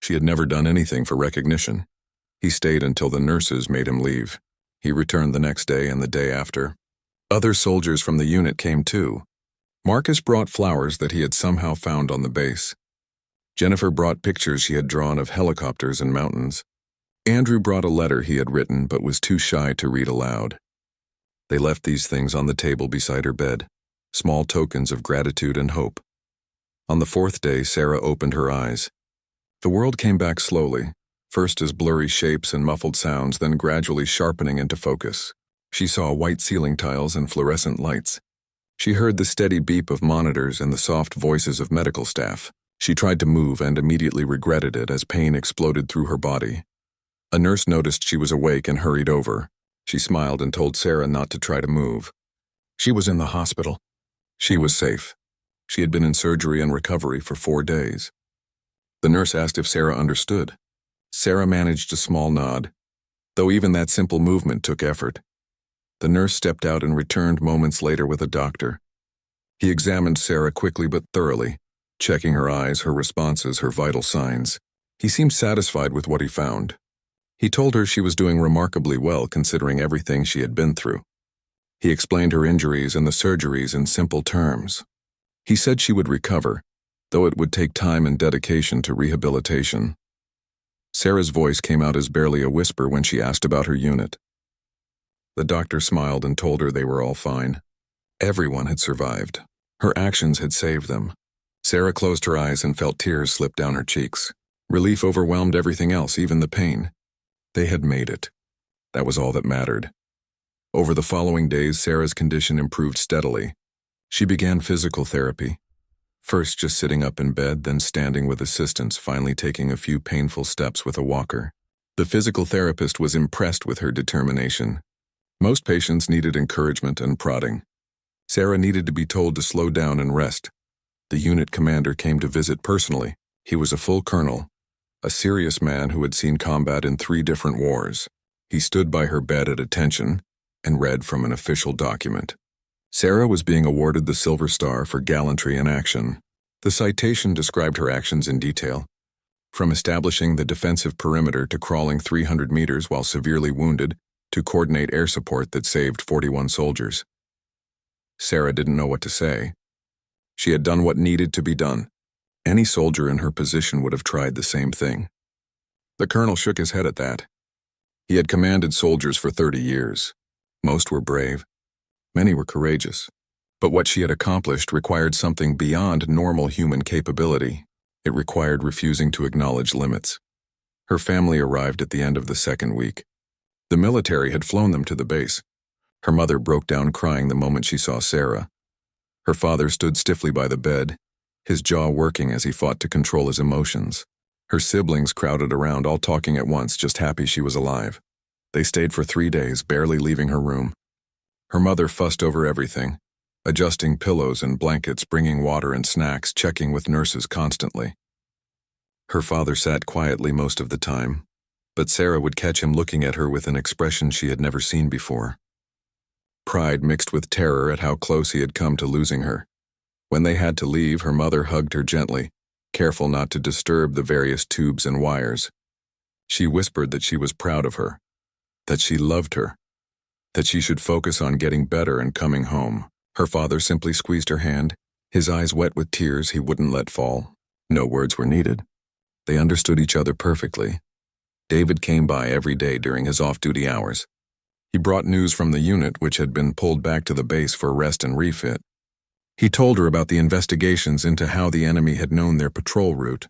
She had never done anything for recognition. He stayed until the nurses made him leave. He returned the next day and the day after. Other soldiers from the unit came too. Marcus brought flowers that he had somehow found on the base. Jennifer brought pictures she had drawn of helicopters and mountains. Andrew brought a letter he had written but was too shy to read aloud. They left these things on the table beside her bed, small tokens of gratitude and hope. On the fourth day, Sarah opened her eyes. The world came back slowly, first as blurry shapes and muffled sounds, then gradually sharpening into focus. She saw white ceiling tiles and fluorescent lights. She heard the steady beep of monitors and the soft voices of medical staff. She tried to move and immediately regretted it as pain exploded through her body. A nurse noticed she was awake and hurried over. She smiled and told Sarah not to try to move. She was in the hospital. She was safe. She had been in surgery and recovery for 4 days. The nurse asked if Sarah understood. Sarah managed a small nod, though even that simple movement took effort. The nurse stepped out and returned moments later with a doctor. He examined Sarah quickly but thoroughly, checking her eyes, her responses, her vital signs. He seemed satisfied with what he found. He told her she was doing remarkably well considering everything she had been through. He explained her injuries and the surgeries in simple terms. He said she would recover, though it would take time and dedication to rehabilitation. Sarah's voice came out as barely a whisper when she asked about her unit. The doctor smiled and told her they were all fine. Everyone had survived. Her actions had saved them. Sarah closed her eyes and felt tears slip down her cheeks. Relief overwhelmed everything else, even the pain. They had made it. That was all that mattered. Over the following days, Sarah's condition improved steadily. She began physical therapy. First just sitting up in bed, then standing with assistance, finally taking a few painful steps with a walker. The physical therapist was impressed with her determination. Most patients needed encouragement and prodding. Sarah needed to be told to slow down and rest. The unit commander came to visit personally. He was a full colonel, a serious man who had seen combat in 3 different wars. He stood by her bed at attention and read from an official document. Sarah was being awarded the Silver Star for gallantry in action. The citation described her actions in detail, from establishing the defensive perimeter to crawling 300 meters while severely wounded to coordinate air support that saved 41 soldiers. Sarah didn't know what to say. She had done what needed to be done. Any soldier in her position would have tried the same thing. The colonel shook his head at that. He had commanded soldiers for 30 years. Most were brave. Many were courageous. But what she had accomplished required something beyond normal human capability. It required refusing to acknowledge limits. Her family arrived at the end of the 2nd week. The military had flown them to the base. Her mother broke down crying the moment she saw Sarah. Her father stood stiffly by the bed, his jaw working as he fought to control his emotions. Her siblings crowded around, all talking at once, just happy she was alive. They stayed for 3 days, barely leaving her room. Her mother fussed over everything, adjusting pillows and blankets, bringing water and snacks, checking with nurses constantly. Her father sat quietly most of the time, but Sarah would catch him looking at her with an expression she had never seen before. Pride mixed with terror at how close he had come to losing her. When they had to leave, her mother hugged her gently, careful not to disturb the various tubes and wires. She whispered that she was proud of her, that she loved her, that she should focus on getting better and coming home. Her father simply squeezed her hand, his eyes wet with tears he wouldn't let fall. No words were needed. They understood each other perfectly. David came by every day during his off-duty hours. He brought news from the unit, which had been pulled back to the base for rest and refit. He told her about the investigations into how the enemy had known their patrol route.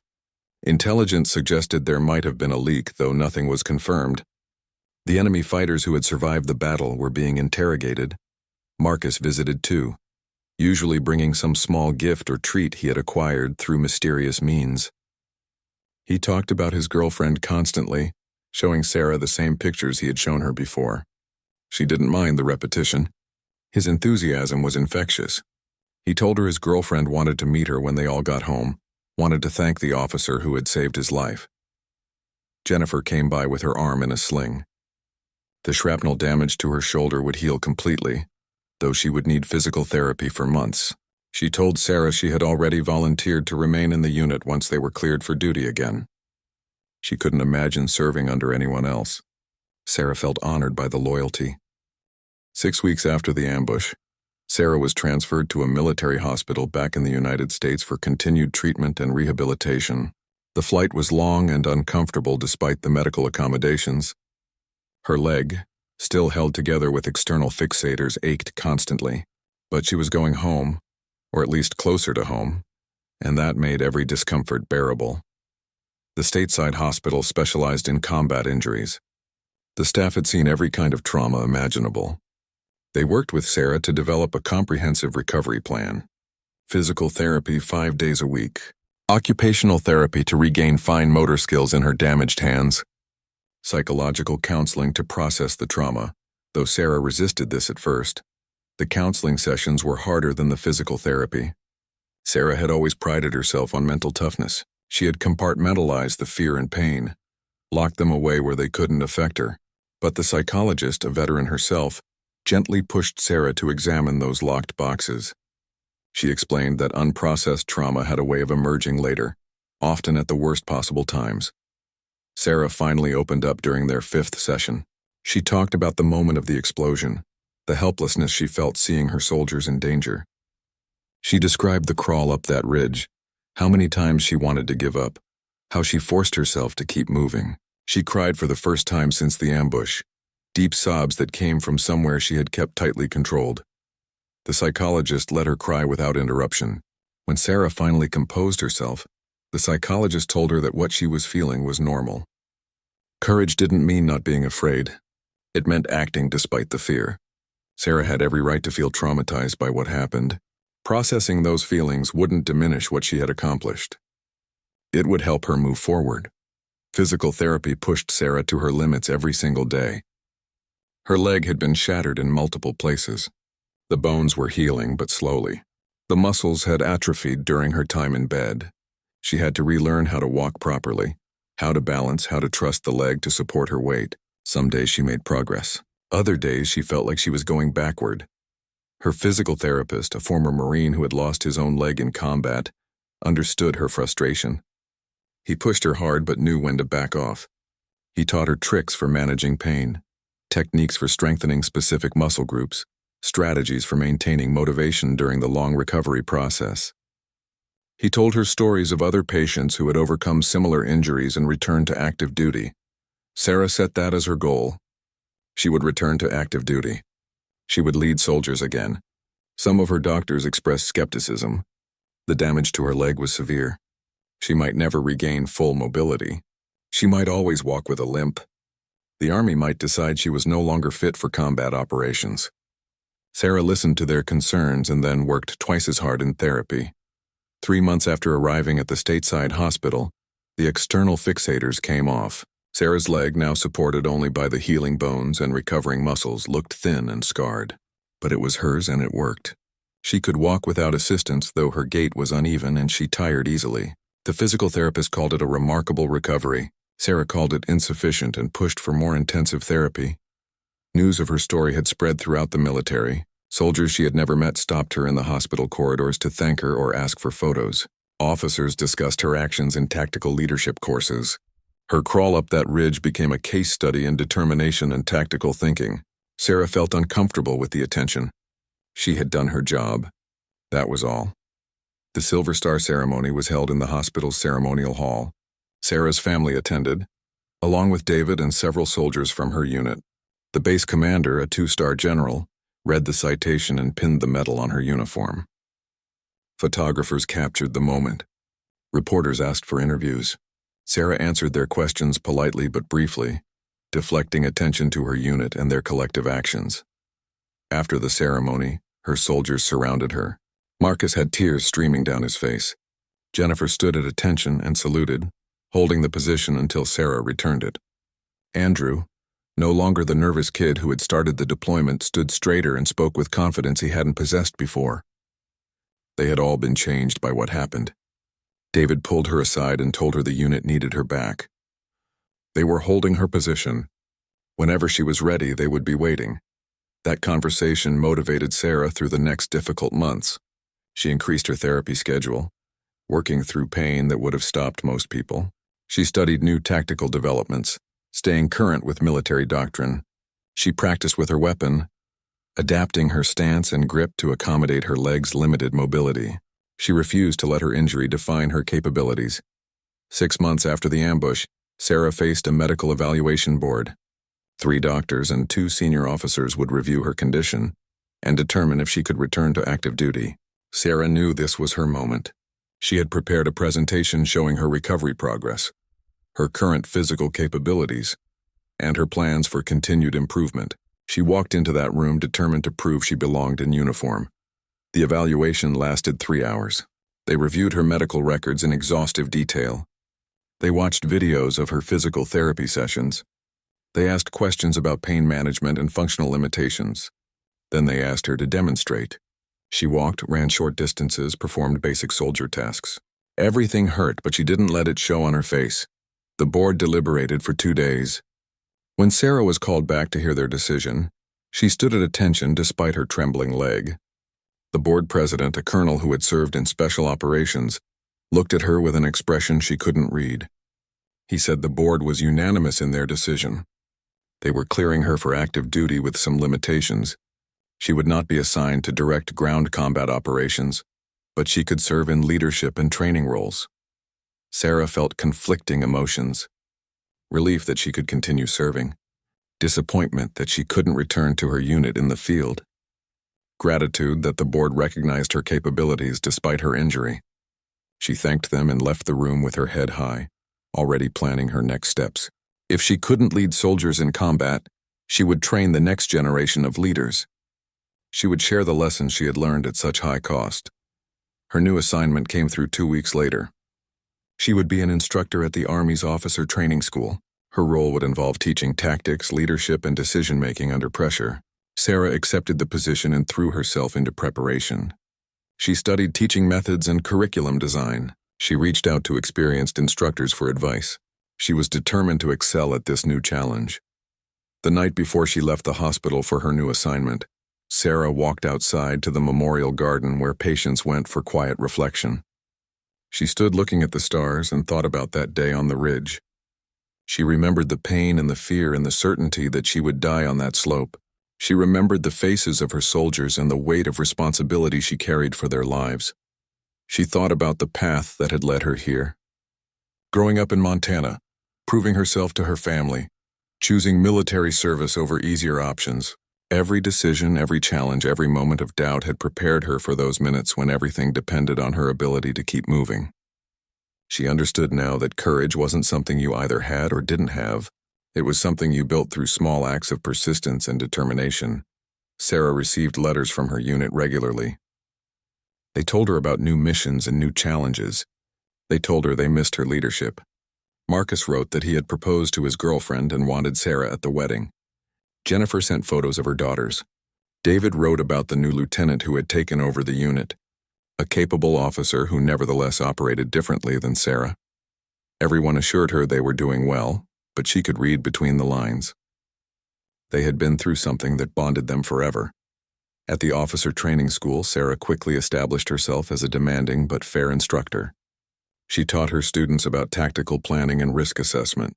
Intelligence suggested there might have been a leak, though nothing was confirmed. The enemy fighters who had survived the battle were being interrogated. Marcus visited too, usually bringing some small gift or treat he had acquired through mysterious means. He talked about his girlfriend constantly, showing Sarah the same pictures he had shown her before. She didn't mind the repetition. His enthusiasm was infectious. He told her his girlfriend wanted to meet her when they all got home, wanted to thank the officer who had saved his life. Jennifer came by with her arm in a sling. The shrapnel damage to her shoulder would heal completely, though she would need physical therapy for months. She told Sarah she had already volunteered to remain in the unit once they were cleared for duty again. She couldn't imagine serving under anyone else. Sarah felt honored by the loyalty. 6 weeks after the ambush, Sarah was transferred to a military hospital back in the United States for continued treatment and rehabilitation. The flight was long and uncomfortable despite the medical accommodations. Her leg, still held together with external fixators, ached constantly, but she was going home, or at least closer to home, and that made every discomfort bearable. The stateside hospital specialized in combat injuries. The staff had seen every kind of trauma imaginable. They worked with Sarah to develop a comprehensive recovery plan. Physical therapy 5 days a week. Occupational therapy to regain fine motor skills in her damaged hands. Psychological counseling to process the trauma, though Sarah resisted this at first. The counseling sessions were harder than the physical therapy. Sarah had always prided herself on mental toughness. She had compartmentalized the fear and pain, locked them away where they couldn't affect her. But the psychologist, a veteran herself, gently pushed Sarah to examine those locked boxes. She explained that unprocessed trauma had a way of emerging later, often at the worst possible times. Sarah finally opened up during their 5th session. She talked about the moment of the explosion, the helplessness she felt seeing her soldiers in danger. She described the crawl up that ridge, how many times she wanted to give up, how she forced herself to keep moving. She cried for the first time since the ambush, deep sobs that came from somewhere she had kept tightly controlled. The psychologist let her cry without interruption. When Sarah finally composed herself, the psychologist told her that what she was feeling was normal. Courage didn't mean not being afraid. It meant acting despite the fear. Sarah had every right to feel traumatized by what happened. Processing those feelings wouldn't diminish what she had accomplished. It would help her move forward. Physical therapy pushed Sarah to her limits every single day. Her leg had been shattered in multiple places. The bones were healing, but slowly. The muscles had atrophied during her time in bed. She had to relearn how to walk properly, how to balance, how to trust the leg to support her weight. Some days she made progress. Other days she felt like she was going backward. Her physical therapist, a former Marine who had lost his own leg in combat, understood her frustration. He pushed her hard but knew when to back off. He taught her tricks for managing pain, techniques for strengthening specific muscle groups, strategies for maintaining motivation during the long recovery process. He told her stories of other patients who had overcome similar injuries and returned to active duty. Sarah set that as her goal. She would return to active duty. She would lead soldiers again. Some of her doctors expressed skepticism. The damage to her leg was severe. She might never regain full mobility. She might always walk with a limp. The Army might decide she was no longer fit for combat operations. Sarah listened to their concerns and then worked twice as hard in therapy. 3 months after arriving at the stateside hospital, the external fixators came off. Sarah's leg, now supported only by the healing bones and recovering muscles, looked thin and scarred. But it was hers and it worked. She could walk without assistance, though her gait was uneven and she tired easily. The physical therapist called it a remarkable recovery. Sarah called it insufficient and pushed for more intensive therapy. News of her story had spread throughout the military. Soldiers she had never met stopped her in the hospital corridors to thank her or ask for photos. Officers discussed her actions in tactical leadership courses. Her crawl up that ridge became a case study in determination and tactical thinking. Sarah felt uncomfortable with the attention. She had done her job. That was all. The Silver Star ceremony was held in the hospital's ceremonial hall. Sarah's family attended, along with David and several soldiers from her unit. The base commander, a 2-star general, read the citation and pinned the medal on her uniform. Photographers captured the moment. Reporters asked for interviews. Sarah answered their questions politely but briefly, deflecting attention to her unit and their collective actions. After the ceremony, her soldiers surrounded her. Marcus had tears streaming down his face. Jennifer stood at attention and saluted, holding the position until Sarah returned it. Andrew, no longer the nervous kid who had started the deployment, stood straighter and spoke with confidence he hadn't possessed before. They had all been changed by what happened. David pulled her aside and told her the unit needed her back. They were holding her position. Whenever she was ready, they would be waiting. That conversation motivated Sarah through the next difficult months. She increased her therapy schedule, working through pain that would have stopped most people. She studied new tactical developments, staying current with military doctrine. She practiced with her weapon, adapting her stance and grip to accommodate her leg's limited mobility. She refused to let her injury define her capabilities. 6 months after the ambush, Sarah faced a medical evaluation board. 3 doctors and 2 senior officers would review her condition and determine if she could return to active duty. Sarah knew this was her moment. She had prepared a presentation showing her recovery progress, her current physical capabilities, and her plans for continued improvement. She walked into that room determined to prove she belonged in uniform. The evaluation lasted 3 hours. They reviewed her medical records in exhaustive detail. They watched videos of her physical therapy sessions. They asked questions about pain management and functional limitations. Then they asked her to demonstrate. She walked, ran short distances, performed basic soldier tasks. Everything hurt, but she didn't let it show on her face. The board deliberated for 2 days. When Sarah was called back to hear their decision, she stood at attention despite her trembling leg. The board president, a colonel who had served in special operations, looked at her with an expression she couldn't read. He said the board was unanimous in their decision. They were clearing her for active duty with some limitations. She would not be assigned to direct ground combat operations, but she could serve in leadership and training roles. Sarah felt conflicting emotions. Relief that she could continue serving. disappointment that she couldn't return to her unit in the field, gratitude that the board recognized her capabilities despite her injury. She thanked them and left the room with her head high, already planning her next steps. If she couldn't lead soldiers in combat, she would train the next generation of leaders. She would share the lessons she had learned at such high cost. Her new assignment came through 2 weeks later. She would be an instructor at the Army's officer training school. Her role would involve teaching tactics, leadership, and decision-making under pressure. Sarah accepted the position and threw herself into preparation. She studied teaching methods and curriculum design. She reached out to experienced instructors for advice. She was determined to excel at this new challenge. The night before she left the hospital for her new assignment, Sarah walked outside to the memorial garden where patients went for quiet reflection. She stood looking at the stars and thought about that day on the ridge. She remembered the pain and the fear and the certainty that she would die on that slope. She remembered the faces of her soldiers and the weight of responsibility she carried for their lives. She thought about the path that had led her here. Growing up in Montana, proving herself to her family, choosing military service over easier options. Every decision, every challenge, every moment of doubt had prepared her for those minutes when everything depended on her ability to keep moving. She understood now that courage wasn't something you either had or didn't have. It was something you built through small acts of persistence and determination. Sarah received letters from her unit regularly. They told her about new missions and new challenges. They told her they missed her leadership. Marcus wrote that he had proposed to his girlfriend and wanted Sarah at the wedding. Jennifer sent photos of her daughters. David wrote about the new lieutenant who had taken over the unit, a capable officer who nevertheless operated differently than Sarah. Everyone assured her they were doing well, but she could read between the lines. They had been through something that bonded them forever. At the officer training school, Sarah quickly established herself as a demanding but fair instructor. She taught her students about tactical planning and risk assessment.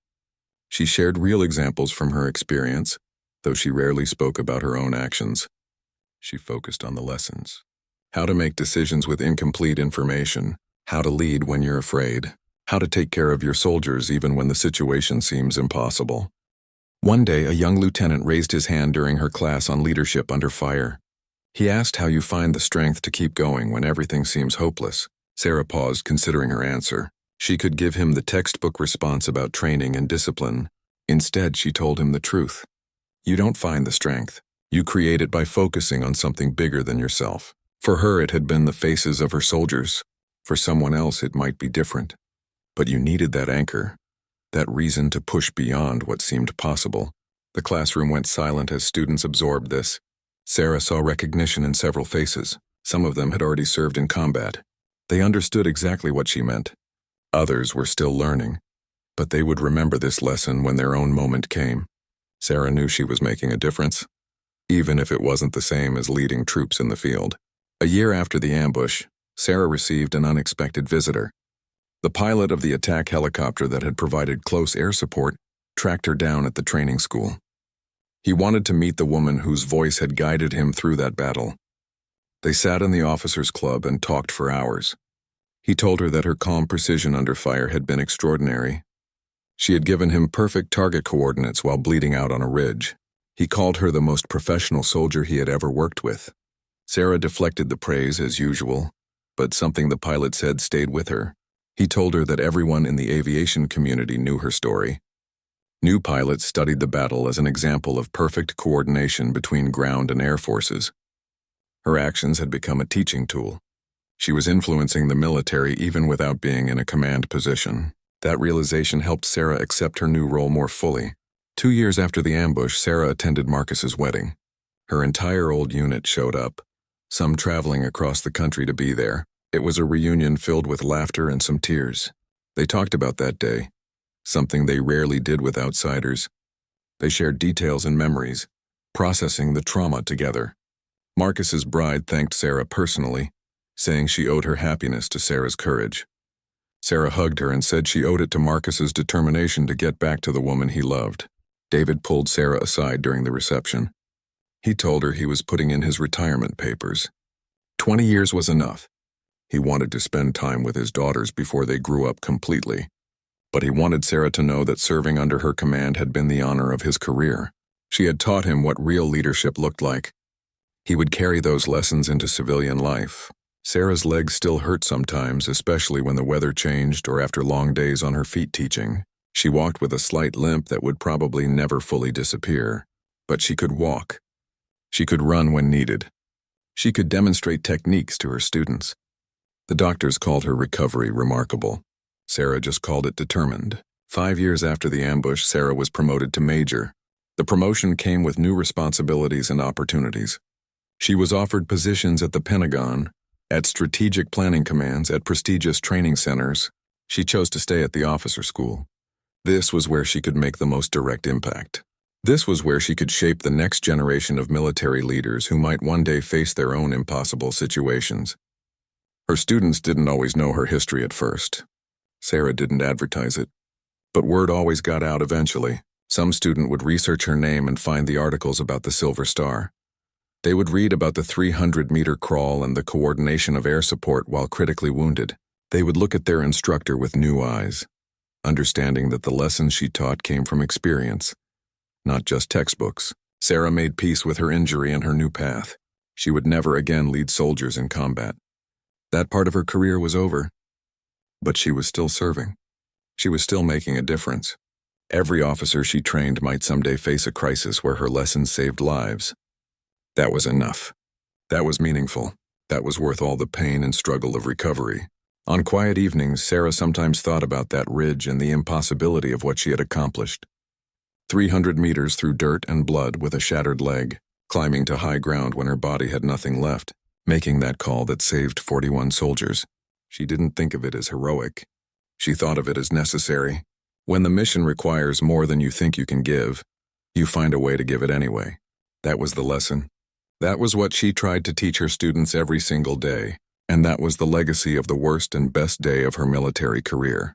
She shared real examples from her experience, though she rarely spoke about her own actions. She focused on the lessons. How to make decisions with incomplete information, how to lead when you're afraid, how to take care of your soldiers even when the situation seems impossible. One day, a young lieutenant raised his hand during her class on leadership under fire. He asked how you find the strength to keep going when everything seems hopeless. Sarah paused, considering her answer. She could give him the textbook response about training and discipline. Instead, she told him the truth. You don't find the strength. You create it by focusing on something bigger than yourself. For her, it had been the faces of her soldiers. For someone else, it might be different. But you needed that anchor, that reason to push beyond what seemed possible. The classroom went silent as students absorbed this. Sarah saw recognition in several faces. Some of them had already served in combat. They understood exactly what she meant. Others were still learning, but they would remember this lesson when their own moment came. Sarah knew she was making a difference, even if it wasn't the same as leading troops in the field. A year after the ambush, Sarah received an unexpected visitor. The pilot of the attack helicopter that had provided close air support tracked her down at the training school. He wanted to meet the woman whose voice had guided him through that battle. They sat in the officers' club and talked for hours. He told her that her calm precision under fire had been extraordinary. She had given him perfect target coordinates while bleeding out on a ridge. He called her the most professional soldier he had ever worked with. Sarah deflected the praise as usual, but something the pilot said stayed with her. He told her that everyone in the aviation community knew her story. New pilots studied the battle as an example of perfect coordination between ground and air forces. Her actions had become a teaching tool. She was influencing the military even without being in a command position. That realization helped Sarah accept her new role more fully. 2 years after the ambush, Sarah attended Marcus's wedding. Her entire old unit showed up, some traveling across the country to be there. It was a reunion filled with laughter and some tears. They talked about that day, something they rarely did with outsiders. They shared details and memories, processing the trauma together. Marcus's bride thanked Sarah personally, saying she owed her happiness to Sarah's courage. Sarah hugged her and said she owed it to Marcus's determination to get back to the woman he loved. David pulled Sarah aside during the reception. He told her he was putting in his retirement papers. 20 years was enough. He wanted to spend time with his daughters before they grew up completely. But he wanted Sarah to know that serving under her command had been the honor of his career. She had taught him what real leadership looked like. He would carry those lessons into civilian life. Sarah's legs still hurt sometimes, especially when the weather changed or after long days on her feet teaching. She walked with a slight limp that would probably never fully disappear. But she could walk. She could run when needed. She could demonstrate techniques to her students. The doctors called her recovery remarkable. Sarah just called it determined. 5 years after the ambush, Sarah was promoted to major. The promotion came with new responsibilities and opportunities. She was offered positions at the Pentagon, at strategic planning commands, at prestigious training centers. She chose to stay at the officer school. This was where she could make the most direct impact. This was where she could shape the next generation of military leaders who might one day face their own impossible situations. Her students didn't always know her history at first. Sarah didn't advertise it. But word always got out eventually. Some student would research her name and find the articles about the Silver Star. They would read about the 300-meter crawl and the coordination of air support while critically wounded. They would look at their instructor with new eyes, understanding that the lessons she taught came from experience, not just textbooks. Sarah made peace with her injury and her new path. She would never again lead soldiers in combat. That part of her career was over. But she was still serving. She was still making a difference. Every officer she trained might someday face a crisis where her lessons saved lives. That was enough. That was meaningful. That was worth all the pain and struggle of recovery. On quiet evenings, Sarah sometimes thought about that ridge and the impossibility of what she had accomplished. 300 meters through dirt and blood with a shattered leg, climbing to high ground when her body had nothing left, making that call that saved 41 soldiers. She didn't think of it as heroic. She thought of it as necessary. When the mission requires more than you think you can give, you find a way to give it anyway. That was the lesson. That was what she tried to teach her students every single day, and that was the legacy of the worst and best day of her military career.